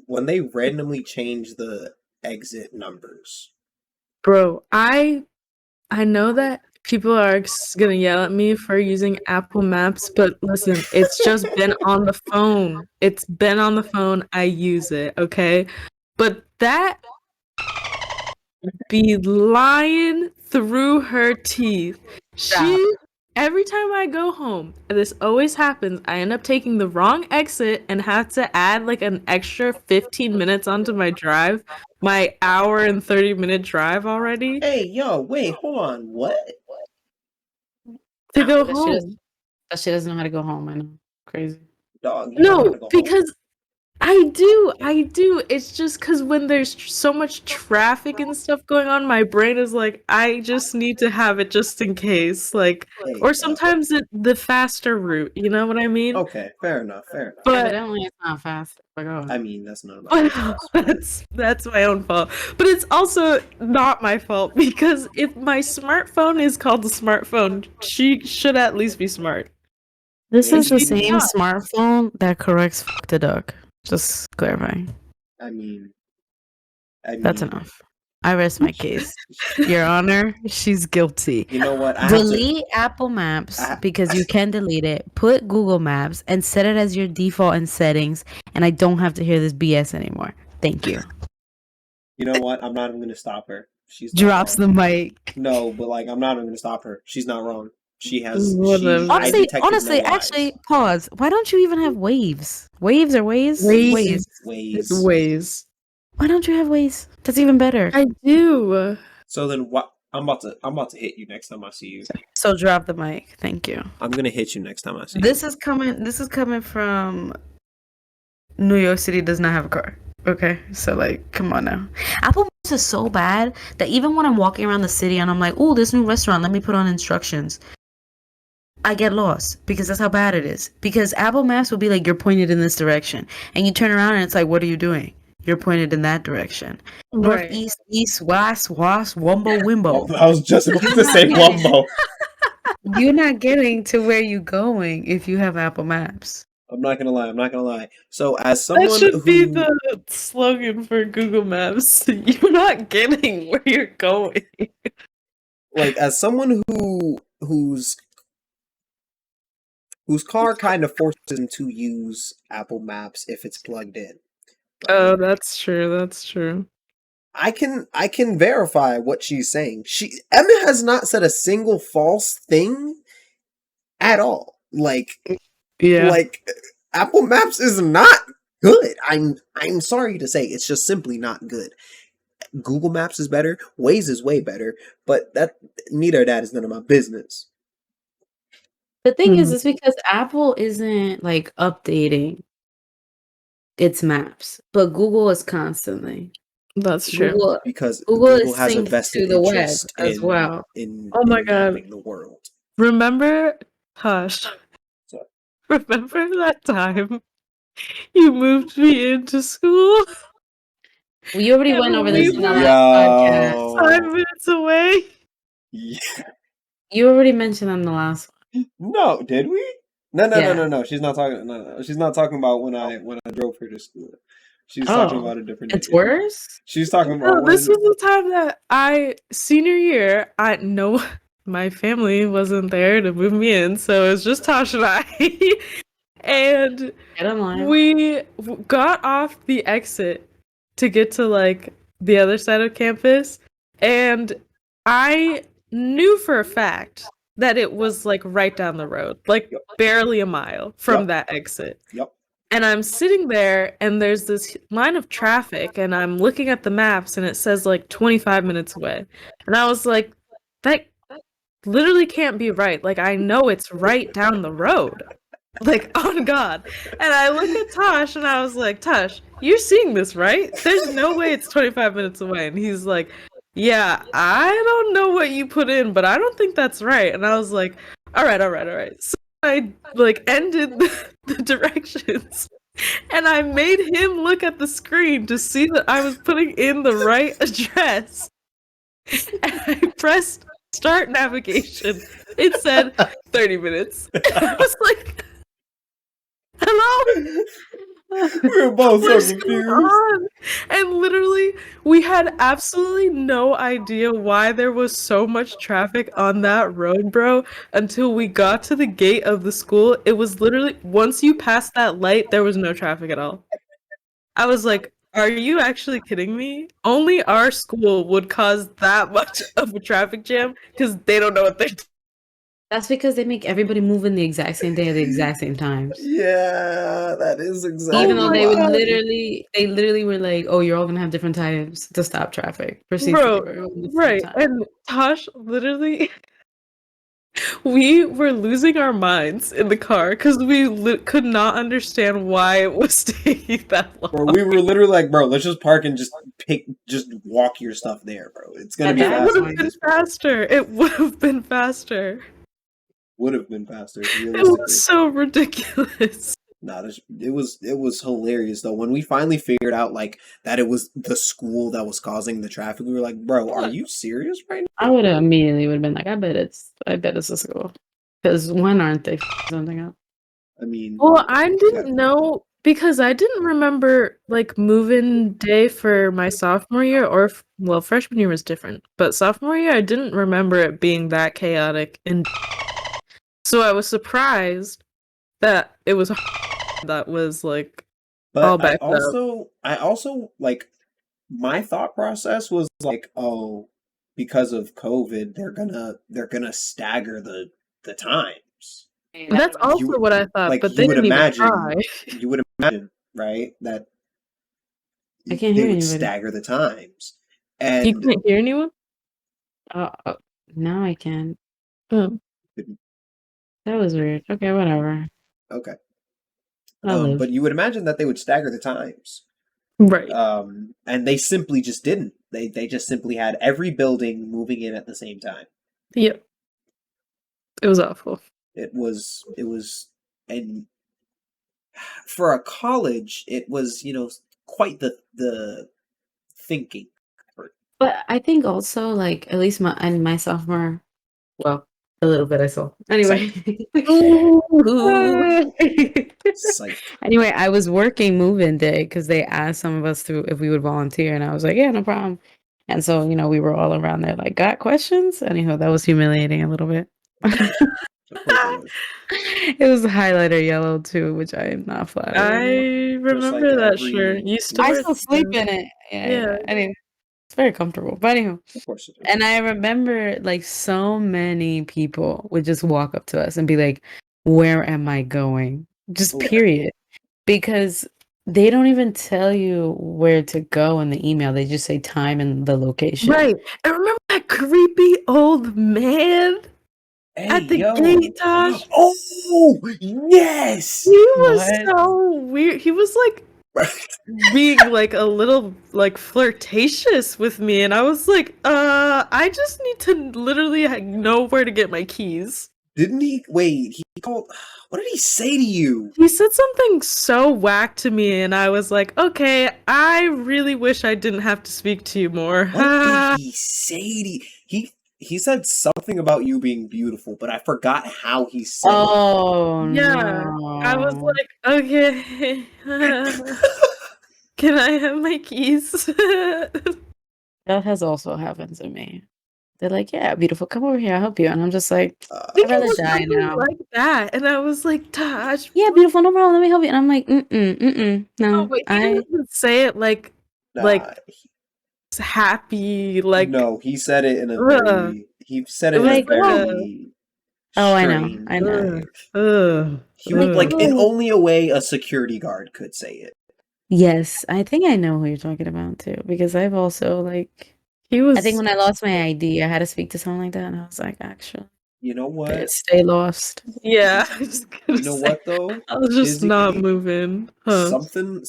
When they randomly change the exit numbers. Bro, I know that people are gonna yell at me for using Apple Maps, but listen, it's just been on the phone. It's been on the phone. I use it, okay? But that be lying through her teeth. Every time I go home, and this always happens, I end up taking the wrong exit and have to add like an extra 15 minutes onto my drive, my hour and 30-minute drive already Hey, yo, wait, hold on, what? to go That home. she doesn't know how to go home. I know. Crazy. Dog, you don't know how No, to go home? because I do. It's just because when there's so much traffic and stuff going on, my brain is like, I just need to have it just in case. Like, Hey, or sometimes the faster route, you know what I mean? okay, fair enough. But Evidently, it's not fast. But go I on. mean, that's none of my business. that's my own fault. But it's also not my fault because if my smartphone is called a smartphone, she should at least be smart. This is the She's same not. smartphone that corrects "fuck the duck." Just clarifying. I mean, That's enough. I rest my case. Your Honor, she's guilty. You know what? Delete Apple Maps because you can delete it. Put Google Maps and set it as your default in settings, and I don't have to hear this BS anymore. Thank you. You know what? I'm not even gonna stop her. She's not Drops wrong. the mic. No, but like, I'm not even gonna stop her. She's not wrong. She has. Whatever. I detected no Honestly, lies. actually, pause. Why don't you even have waves? Waves or ways? Ways. Ways. Why don't you have ways? That's even better. I do. So then, what? I'm about to hit you next time I see you. So drop the mic. Thank you. I'm gonna hit you next time I see you. This is coming from New York City does not have a car. Okay, so like, come on now. Apple Maps is so bad that even when I'm walking around the city and I'm like, oh, this new restaurant, let me put on instructions, I get lost because that's how bad it is. Because Apple Maps will be like, you're pointed in this direction, and you turn around and it's like, what are you doing? You're pointed in that direction. Right. Northeast, east, west, wumbo, wimbo. I was just about to say Wumbo. You're not getting to where you're going if you have Apple Maps. I'm not gonna lie. So as That someone should who be the slogan for Google Maps. You're not getting where you're going. like as someone whose car kind of forces him to use Apple Maps if it's plugged in. Right? Oh, that's true. I can verify what she's saying. Emma has not said a single false thing at all. Like Apple Maps is not good. I'm sorry to say, it's just simply not good. Google Maps is better. Waze is way better, but neither of that is none of my business. The thing is, it's because Apple isn't like updating its maps, but Google is constantly. That's true. Because Google has a vested interest as well. in Oh my God. mapping the world. Remember, Hush. So, Remember that time you moved me into school? We already went over this in the last podcast. 5 minutes away. Yeah. You already mentioned on the last one. No, did we? No. Yeah. No. She's not talking. No. She's not talking about when I drove her to school. She's talking Oh, about a different it's day. worse? She's talking No, about this when. was the time that senior year, my family wasn't there to move me in, so it was just Tosh and I. And Get online. we got off the exit to get to like the other side of campus, and I knew for a fact that it was like right down the road, like Yep. barely a mile from Yep. that exit. Yep. And I'm sitting there, and there's this line of traffic, and I'm looking at the maps, and it says like 25 minutes away. And I was like, that literally can't be right. Like, I know it's right down the road. Like, on God. And I look at Tosh, and I was like, Tosh, you're seeing this, right? There's no way it's 25 minutes away. And he's like, yeah, I don't know what you put in, but I don't think that's right. And I was like, all right. So I, like, ended the directions. And I made him look at the screen to see that I was putting in the right address. And I pressed start navigation. It said 30 minutes. I was like, hello? We were both so What's going confused. on? And literally, we had absolutely no idea why there was so much traffic on that road, bro, until we got to the gate of the school. It was literally, once you passed that light, there was no traffic at all. I was like, are you actually kidding me? Only our school would cause that much of a traffic jam because they don't know what they're doing. That's because they make everybody move in the exact same day at the exact same times. Yeah, that is exactly. Even though my they would God. they literally were like, "Oh, you're all gonna have different times to stop traffic." Proceed to Bro, do it at the same right. time. And Tosh literally, we were losing our minds in the car because we could not understand why it was taking that long. Bro, we were literally like, bro, let's just park and just walk your stuff there, bro. It's gonna At be that It would faster have than been this. faster. It would have been faster. Would have been faster, It realistically. was so ridiculous. Nah, it was hilarious though. When we finally figured out like that it was the school that was causing the traffic, we were like, bro, are you serious right now? I would have immediately would have been like, I bet it's a school. Because when aren't they something up? I mean, Well, I yeah. didn't know because I didn't remember like move-in day for my sophomore year well, freshman year was different, but sophomore year I didn't remember it being that chaotic, and so I was surprised that it was that was like all But I backed up. also like my thought process was like, oh, because of COVID, they're gonna stagger the times. That's also You- what I thought, Like but they you would didn't even imagine, try. right, that I can't they hear would anybody. stagger the times. You And can't hear anyone? Now I can. Oh. That was weird. Okay, whatever. okay. I'll live. But you would imagine that they would stagger the times. Right. And they simply just didn't. They just simply had every building moving in at the same time. Yep. It was awful. It was, and for a college, it was, quite the thinking. But I think also, like, at least my sophomore, well, a little bit I saw. Anyway. Ooh. Psych. Anyway, I was working move-in day because they asked some of us if we would volunteer, and I was like, yeah, no problem. And so, we were all around there like, got questions? Anyhow, that was humiliating a little bit. Of course it was. It was highlighter yellow too, which I am not flattered. I remember that shirt. You still I wear still the sleep same- in it. Yeah. Yeah. I mean, it's very comfortable. But anyhow, Of course it is. and I remember like so many people would just walk up to us and be like, "Where am I going?" Just Yeah. period. Because they don't even tell you where to go in the email. They just say time and the location. Right. And remember that creepy old man at the gate, Tosh? Oh, yes! He was What? so weird. He was like being like a little like flirtatious with me, and I was like, I just need to literally know where to get my keys. Didn't he? Wait, he called. What did he say to you? He said something so whack to me, and I was like, okay, I really wish I didn't have to speak to you more. What did he say to you? He said something about you being beautiful, but I forgot how he said it. Oh Yeah. no. I was like, okay. Can I have my keys? That has also happened to me. They're like, "Yeah, beautiful, come over here, I'll help you." And I'm just like, I "I'd think it rather was die something now." like that, and I was like, "Tosh, "Yeah, what?" beautiful, no problem, let me help you." And I'm like, "Mm-mm, mm-mm, No, no, but he didn't even say it like Nah, happy, like no, he said it in a ugh. very he said It it in a was like, "Oh." very Oh, strange I know. ugh, way. ugh, He Like, like ugh. in "Oh." only a way a security guard could say it. Yes, I think I know who you're talking about too, because I've also, like He I think was when I lost my ID, I had to speak to someone like that, and I was like, "Actually, You know what? stay lost." yeah, I was gonna You know say what though? I was just not Izzy, moving. Huh. something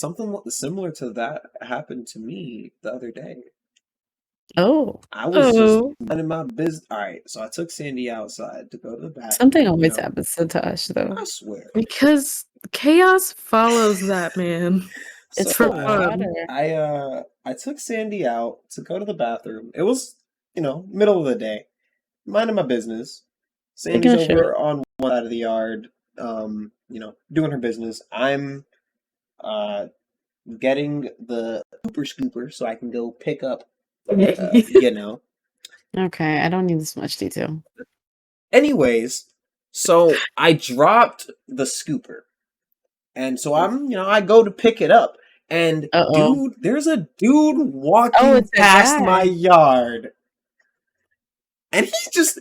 similar to that happened to me the other day. Oh, I was just Oh. minding my business. All right, so I took Sandy outside to go to the something bathroom. always happens to Tosh, though. I swear. Because chaos follows that man So It's for the fun. water. I took Sandy out to go to the bathroom. It was middle of the day, minding my business. Taking Sandy's a shit. over on one side of the yard, doing her business. I'm uh getting the pooper scooper so I can go pick up, you know. Okay, I don't need this much detail. Anyways, so I dropped the scooper. And so I go to pick it up. And Uh-oh. there's a dude Oh, walking it's a past my guy. yard. And he just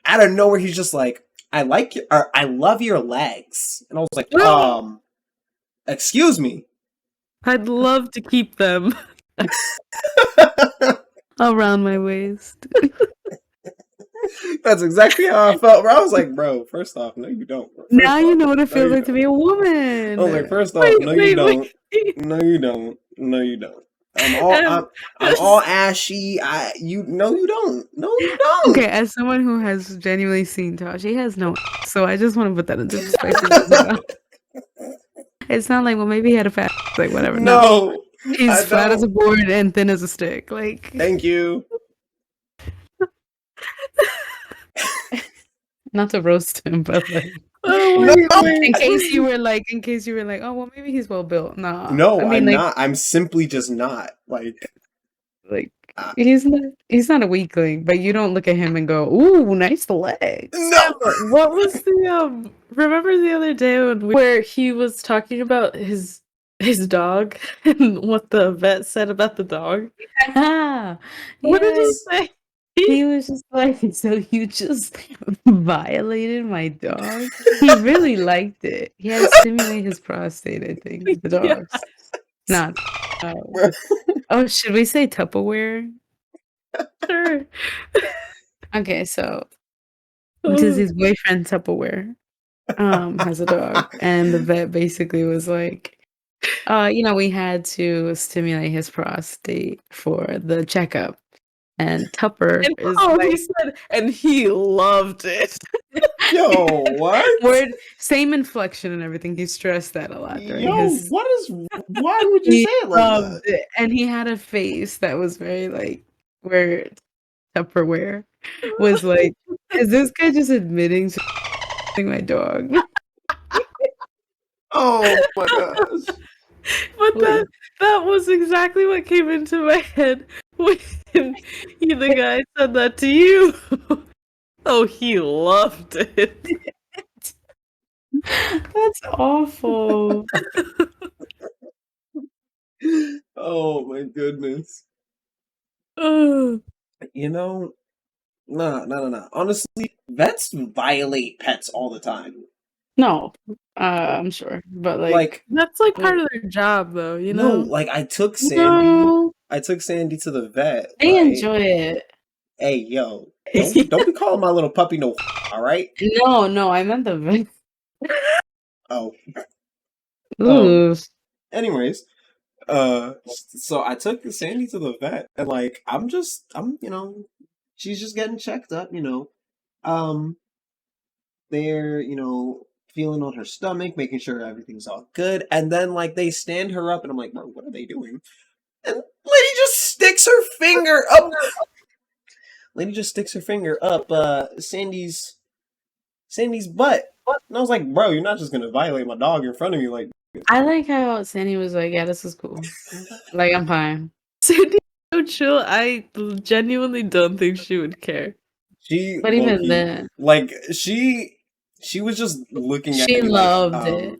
out of nowhere, he's just like, I love your legs. And I was like, excuse me. I'd love to keep them around my waist. That's exactly how I felt. Bro. I was like, bro, first off, no, you don't. Now First you off, know what it no, feels you like to don't. be a I was like, woman. first off, Wait, no, you wait, wait. don't. No, you don't. No, you don't. I'm all And I'm all ashy. No, you don't. No, you don't. Okay, as someone who has genuinely seen Tosh, he has no so I just want to put that into perspective as well. It's not like, well, maybe he had a fat like whatever. No. No, I He's flat as don't. a board and thin as a stick. Like Thank you. not to roast him, but like oh No, wait, wait, in case you were like, oh well, maybe he's well built. Nah, I no, mean I'm like not. I'm simply just not. like Uh, he's not a weakling, but you don't look at him and go, ooh, nice legs. no. what was the remember the other day where he was talking about his dog and what the vet said about the dog? Ah, What did yeah. he say? He was just like, so you just violated my dog? He really liked it. He had to stimulate his prostate, I think. The Yeah, dogs. Not. Oh, should we say Tupperware? sure. Okay, so because his boyfriend Tupperware has a dog, and the vet basically was like, we had to stimulate his prostate for the checkup. And Tupper And is he like said, and he loved it. Yo, what? word same inflection and everything. He stressed that a lot during Yo, his what is? Why would you he say it like loved that? it. And he had a face that was very like where Tupperware was like, is this guy just admitting to my dog? Oh my gosh. But Like, that was exactly what came into my head when the guy said that to you. Oh, he loved it. that's awful. Oh my goodness. Ugh. You know, no. Honestly, vets violate pets all the time. No, I'm sure. But like Like, That's like part like, of their job, though, you no, know? like I took Sandy. no, I took Sandy to the vet, they right? enjoy it. Hey, yo, don't be calling my little puppy no. All right. No, I meant the vet. Oh. Um. Ooh. Anyways, so I took Sandy to the vet, and like she's just getting checked up. Um, they're feeling on her stomach, making sure everything's all good, and then like they stand her up, and I'm like, bro, what are they doing? And lady just sticks her finger up. Lady just sticks her finger up Sandy's butt. And I was like, bro, you're not just gonna violate my dog in front of me, like I like how Sandy was like, "Yeah, this is cool. Like, I'm fine." Sandy's so chill. I genuinely don't think she would care. She But low even key, then, like she was just looking at she me like loved it.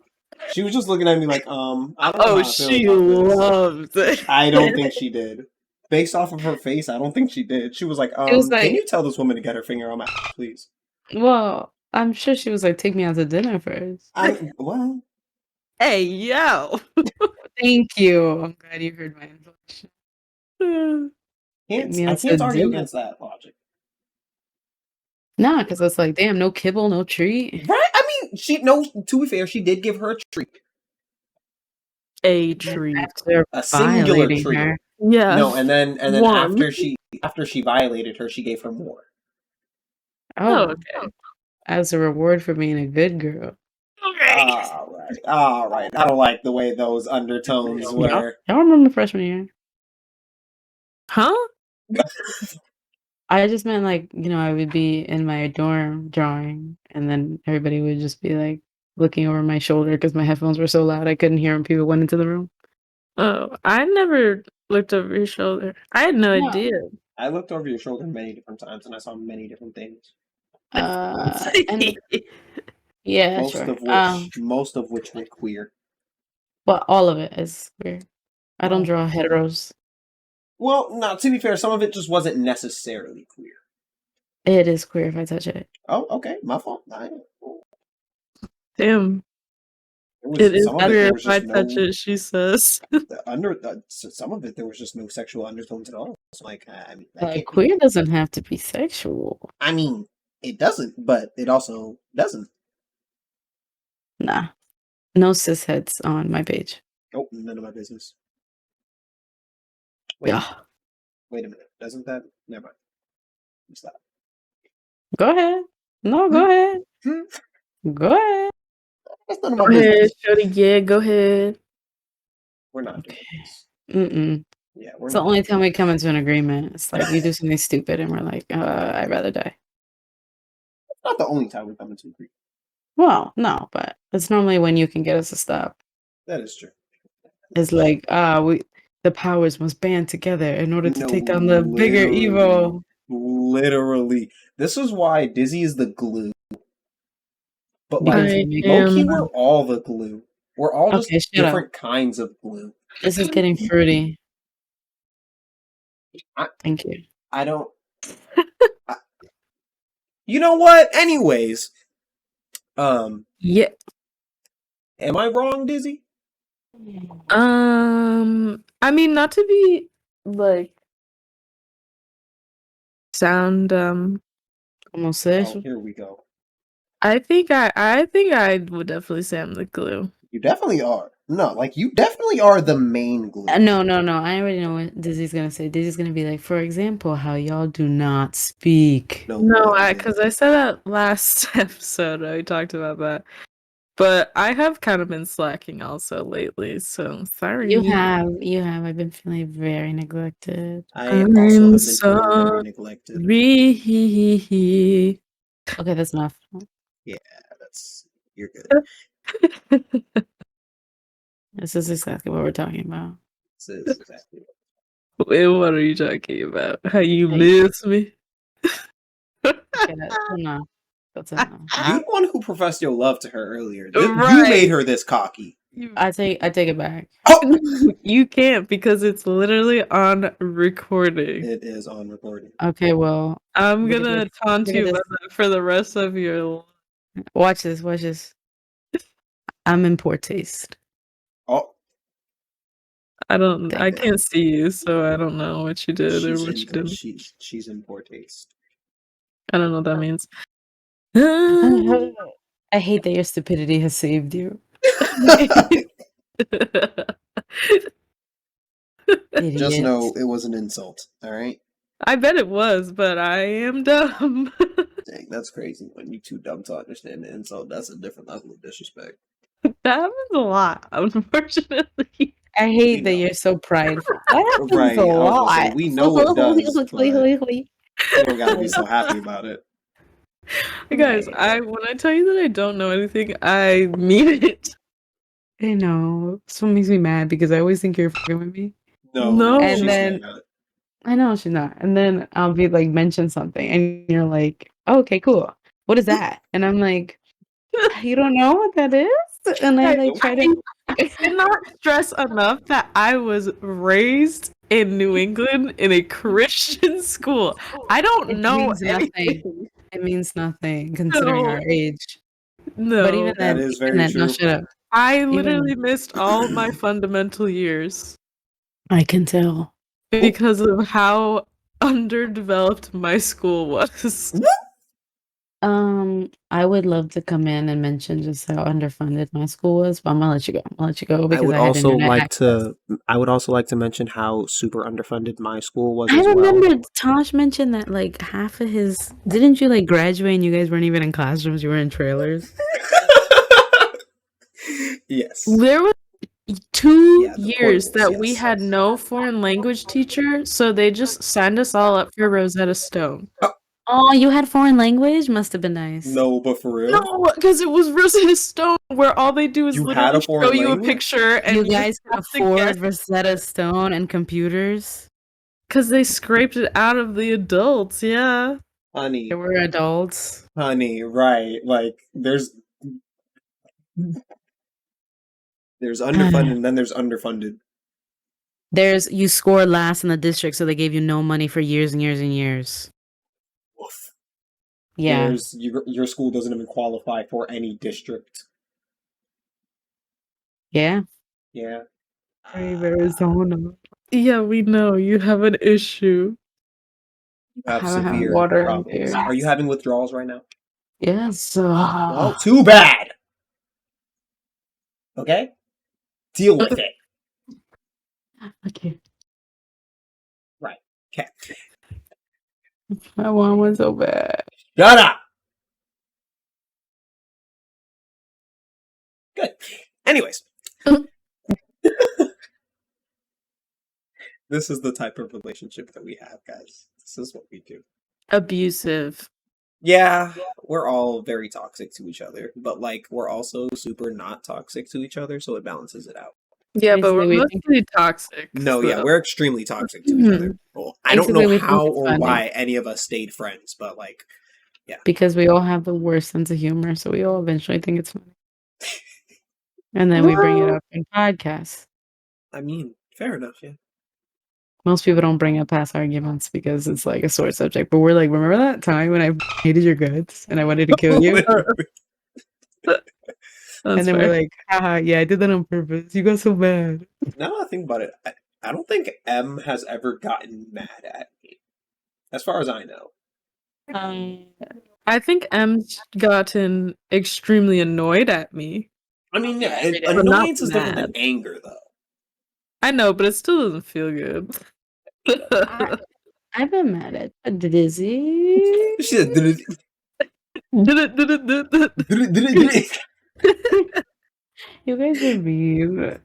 she was just looking at me like I don't know Oh, how I feel she about this. loved it. I don't think she did. Based off of her face, I don't think she did. She was like, It was can like, you tell this woman to get her finger on my ass, please? well, I'm sure she was like, "Take me out to dinner first." Well, Hey, yo. Thank you. I'm glad you heard my inflection. Take me I out to can't argue dinner. against that logic. Nah, because it's like, damn, no kibble, no treat. Right? I mean, to be fair, she did give her a treat. A And then treat. after A singular violating treat. her. Yeah. No, and then One. after she violated her, she gave her more. Oh, Oh, okay. as a reward for being a good girl. Okay. All right. I don't like the way those undertones were. Y'all remember freshman year? Huh? I just meant like, I would be in my dorm drawing, and then everybody would just be like looking over my shoulder because my headphones were so loud I couldn't hear when people went into the room. Oh, I never looked over your shoulder. I had no No. idea. I looked over your shoulder many different times and I saw many different things. And yeah, sure. Most of which were queer. But all of it is weird. I don't Well, draw heteros. well, no, to be fair, some of it just wasn't necessarily queer. It is queer if I touch it. Oh, okay, my fault. Damn. There It was is some of it. better There if was I just touch no it, she says. some of it. There was just no sexual undertones at all. It's like I mean, that can't be. Queer doesn't have to be sexual. I mean, it doesn't, but it also doesn't. Nah. No cis heads on my page. Oh, none of my business. Wait, Yeah. wait a minute. Doesn't that? Never mind. Stop. Go ahead. No, go ahead. Go ahead. That's none of my Go ahead, business. Shorty. Yeah, go ahead. We're not Okay. doing this. Mm-mm. Yeah, we're It's the not. only time we come into an agreement. It's like you do something stupid and we're like, I'd rather die. Not the only time we come into agreement. Well, no, but it's normally when you can get us to stop. That is true. It's like, the powers must band together in order to No, take down the bigger evil. literally. This is why Dizzy is the glue. But like, Because I low key, am. we're all the glue. We're all just Okay, shut up. different kinds of glue. This is getting fruity. I- Thank you. I don't. You know what? Anyways, Yeah. am I wrong, Dizzy? I mean, not to be like sound Oh, Homosexual. here we go. I think I would definitely say I'm the glue. You definitely are. No, like you definitely are the main glue. No. I already know what Dizzy's gonna say. Dizzy's gonna be like, for example, how y'all do not speak. No, literally. because I said that last episode. We talked about that, but I have kind of been slacking also lately. So sorry. You have. I've been feeling very neglected. I also have I'm been feeling very neglected. sorry. Okay, that's enough. Yeah, you're good. This is exactly what we're talking about. This is exactly. Wait, what are you talking about? How you Hey. miss me? Okay, that's enough. That's enough. You the one who professed your love to her earlier. Right. You made her this cocky. I take it back. Oh! You can't because it's literally on recording. It is on recording. Okay, well, I'm look at gonna this. taunt Look at you this. about that for the rest of your life. Watch this. I'm in poor taste. Oh, I Damn. can't see you, so I don't know what you did or what you didn't. she's in poor taste. I don't know what that means. I hate that your stupidity has saved you. Just know Idiot. it was an insult, alright? I bet it was, but I am dumb. Dang, that's crazy. When you too dumb to understand the insult, that's a different level of disrespect. That happens a lot, unfortunately. I hate that you're so prideful. That happens Right, a I was gonna lot. say, we know it does, but you don't gotta be so happy about it. Guys, when I tell you that I don't know anything, I mean it. I know. This one makes me mad because I always think you're fucking with me. No, No. And she's then not. I know she's not. And then I'll be like, mention something, and you're like, oh, okay, cool. What is that? And I'm like, you don't know what that is? And I like Nope. try to. I cannot stress enough that I was raised in New England in a Christian school. I don't It know means nothing. anything. It means nothing considering No, our age. But no. That is even very then, no, true. shut up. I Even literally missed all my fundamental years I can tell. because of how underdeveloped my school was. I would love to come in and mention just how underfunded my school was, but I'm gonna let you go. I'll let you go because I had internet access. I would also like to mention how super underfunded my school was I as well. remember Tosh mentioned that like half of his didn't you like graduate and you guys weren't even in classrooms, you were in trailers? Yes. There were 2 Yeah, the years portables, that we yes. had no foreign language teacher, so they just signed us all up for Rosetta Stone. Oh, you had foreign language? Must have been nice. No, but for real? No, because it was Rosetta Stone, where all they do is You had a literally show foreign you a language? picture and You you just guys can have to guess. afford Rosetta Stone and computers? Because they scraped it out of the adults, yeah. Honey, They were adults. honey, right. Like, there's underfunded and then there's underfunded. You scored last in the district, so they gave you no money for years and years and years. Woof. Yeah. There's your school doesn't even qualify for any district. Yeah. Yeah. Brave Arizona. Yeah, we know you have an issue. You I have haven't had severe water in problems. here. Are you having withdrawals right now? Yes. Well, too bad. Okay? Deal with it. Okay. Right. Okay. I want one so bad. Shut up! Good. Anyways. This is the type of relationship that we have, guys. This is what we do. Abusive. Yeah, we're all very toxic to each other, but like we're also super not toxic to each other, so it balances it out. Yeah, but Basically, we're we think mostly toxic. No, yeah, So. we're extremely toxic to each other. Well, I don't know Basically, we think how it's or funny. why any of us stayed friends, but like, Because we all have the worst sense of humor, so we all eventually think it's funny. And then we bring it Well, up in podcasts. I mean, fair enough, yeah. Most people don't bring up past arguments because it's like a sore subject. But we're like, remember that time when I hated your guts and I wanted to kill you? And then we're like, haha, yeah, I did that on purpose. You got so bad. Now that I think about it, I don't think M has ever gotten mad at me, as far as I know. I think M's gotten extremely annoyed at me. I mean, yeah, Every day. But not annoyance is different than mad. anger, though. I know, but it still doesn't feel good. I've been mad at Dizzy. She said, Did it. You guys are mean.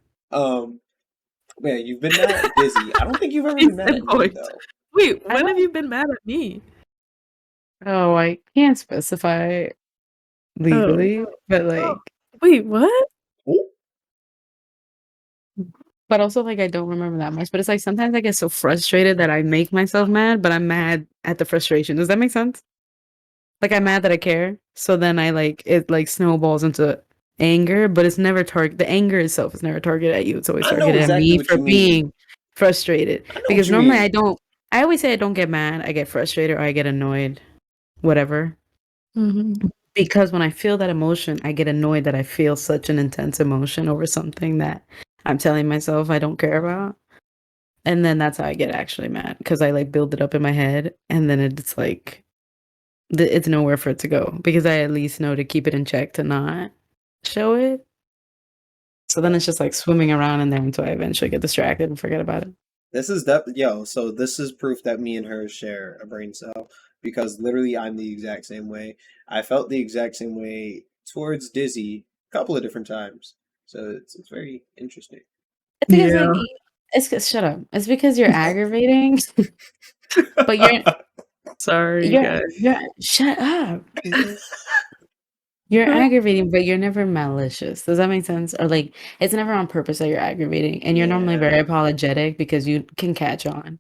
yeah, you've been mad at Dizzy. I don't think you've ever been mad at me, Annoyed. though. Wait, when have you been mad at me? Oh, I can't specify legally, but like, Wait, what? Oh, but also like I don't remember that much. But it's like sometimes I get so frustrated that I make myself mad, but I'm mad at the frustration. Does that make sense? Like I'm mad that I care, so then I like it like snowballs into anger, but it's never the anger itself is never targeted at you. It's always I know targeted exactly at me what for you mean. being frustrated. I know Because what you normally mean. I always say I don't get mad, I get frustrated or I get annoyed. Whatever. Mm-hmm. Because when I feel that emotion, I get annoyed that I feel such an intense emotion over something that I'm telling myself I don't care about. And then that's how I get actually mad because I like build it up in my head and then it's like it's nowhere for it to go because I at least know to keep it in check to not show it. So then it's just like swimming around in there until I eventually get distracted and forget about it. This is so this is proof that me and her share a brain cell because literally I'm the exact same way. I felt the exact same way towards Dizzy a couple of different times. So it's very interesting. It's because like shut up. It's because you're aggravating, but Sorry, guys. you're shut up. You're aggravating, but you're never malicious. Does that make sense? Or, like, it's never on purpose that you're aggravating, and you're normally Yeah. very apologetic because you can catch on,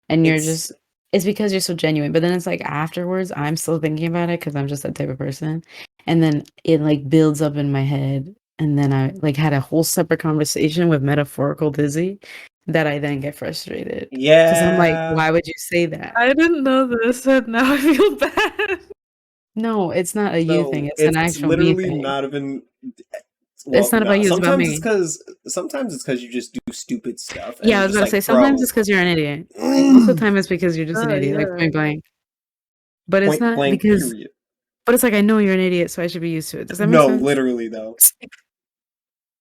and you're It's just it's because you're so genuine, but then it's like afterwards, I'm still thinking about it because 'cause I'm just that type of person, and then it, like, builds up in my head, and then I, like, had a whole separate conversation with metaphorical Dizzy that I then get frustrated because 'cause I'm like, yeah. "Why would you say that?" I didn't know this, and now I feel bad. No, it's not a you thing, No, it's an it's actual me literally thing. not even It's well, not about no, you, it's about me. sometimes it's because you just do stupid stuff, and Yeah, I I'm was just about to like, say, sometimes "Bro, it's because 'cause you're an idiot. Most of the time it's because you're just an Oh, idiot, like, yeah. point blank. But it's point not blank, because period." but it's like, I know you're an idiot, so I should be used to it. Does that make No, sense? literally, though.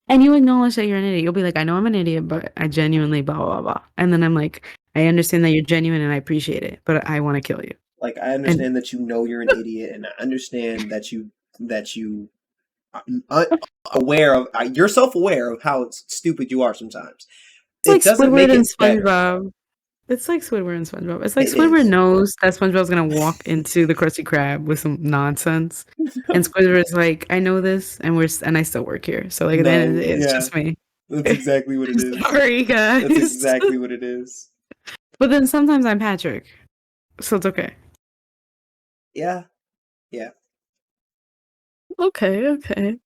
And you acknowledge that you're an idiot. You'll be like, "I know I'm an idiot, but I genuinely blah, blah, blah." And then I'm like, "I understand that you're genuine and I appreciate it, but I wanna kill you." Like, I And understand that you know you're an idiot, and I understand that you are aware of you're self-aware of how stupid you are sometimes. it's like It doesn't Squidward make and it better. SpongeBob. It's like Squidward and SpongeBob. It's like It Squidward is. knows that SpongeBob's gonna walk into the Krusty Krab with some nonsense, and Squidward's like, "I know this, and I still work here, so, like, at the end of the No, day, it's yeah, just me." that's exactly what it is. Sorry, That's guys. exactly what it is. But then sometimes I'm Patrick, so it's okay. Yeah, yeah. Okay, okay.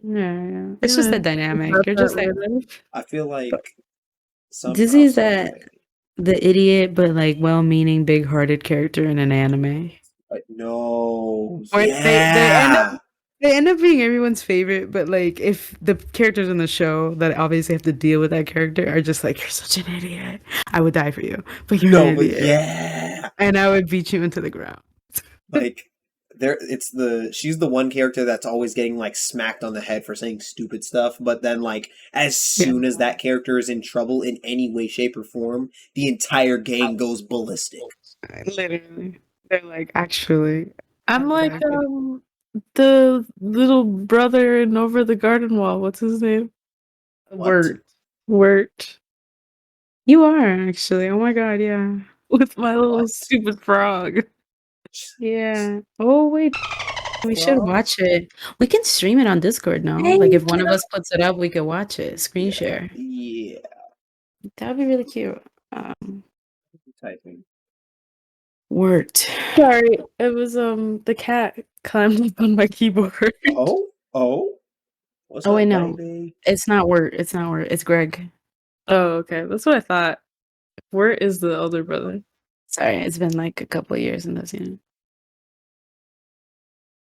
Yeah, yeah. It's just Yeah, a think dynamic. about You're that just like later. I feel but like somehow Dizzy's some that way. the idiot, but, like, well-meaning, big-hearted character in an anime. But no, Or yeah. they end up being everyone's favorite, but, like, if the characters in the show that obviously have to deal with that character are just like, "You're such an idiot. I would die for you, but you're an No, but idiot, yeah. and I would beat you into the ground." Like she's the one character that's always getting like smacked on the head for saying stupid stuff, but then like as Yeah. soon as that character is in trouble in any way, shape, or form, the entire gang goes ballistic. Literally. They're like, "Actually, I I'm would like, die for you." the little brother in Over the Garden Wall. What's his name? What? Word. Wirt. You are actually. Oh my god, yeah. With my little What? stupid frog. Yeah. Oh, wait, we should Frog? watch it. We can stream it on Discord now. Like, if Thank one of you. us puts it up, we could watch it, screen Yeah. share. Yeah. That would be really cute. Um, Typing. Word. Sorry, it was, the cat climbed up on my keyboard. Oh? Oh? What's Oh, wait, up, no. baby? It's not Word, it's not Word, it's Greg. Oh, okay, that's what I thought. Wirt is the older brother. Sorry, it's been, like, a couple of years since I've seen it.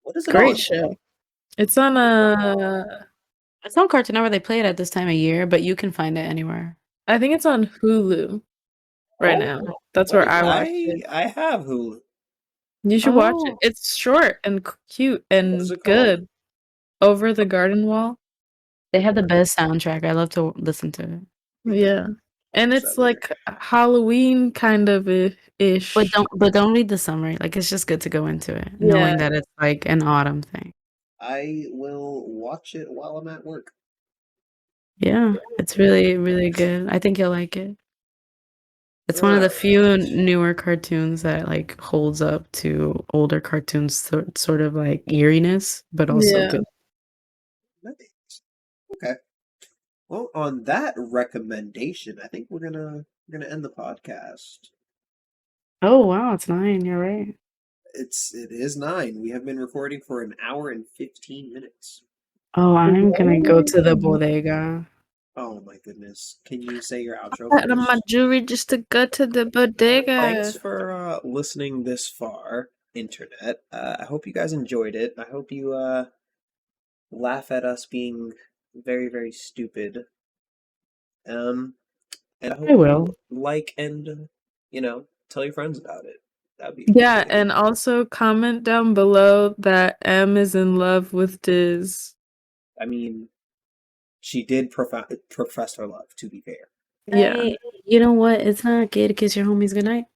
What is it Great on? show. It's on, It's on Cartoon Network, they play it at this time of year, but you can find it anywhere. I think it's on Hulu right Oh, now. That's where wait, I watched it. I have Hulu. You should watch it. Oh, It's short and cute What is and it called? good. Over the Garden Wall. they have the best soundtrack, I love to listen to it. Yeah. And Watch it's that later. like Halloween kind of But ish. don't read the summary, like, it's just good to go into it, knowing Yeah. that it's, like, an autumn thing. I will watch it while I'm at work. Yeah, it's really, really good. I think you'll like it. It's one of the Alright. few newer cartoons that, like, holds up to older cartoons, sort of like eeriness, but also Yeah. good. Nice. Okay. Well, on that recommendation, I think we're gonna end the podcast. Oh, wow, it's 9, you're right. It is 9. We have been recording for an hour and 15 minutes. Oh, I'm gonna go What? to the bodega. Oh my goodness. Can you say your outro Out of my first? jewelry just to go to the Thanks bodega. for listening this far, internet. I hope you guys enjoyed it. I hope you laugh at us being very, very stupid. Um, and I I hope will. you like and tell your friends about it. That'd be Yeah, appreciated. and also comment down below that M is in love with Diz. I mean, she did profess her love. To be fair. Yeah. Hey, you know what? It's not gay to kiss your homies goodnight.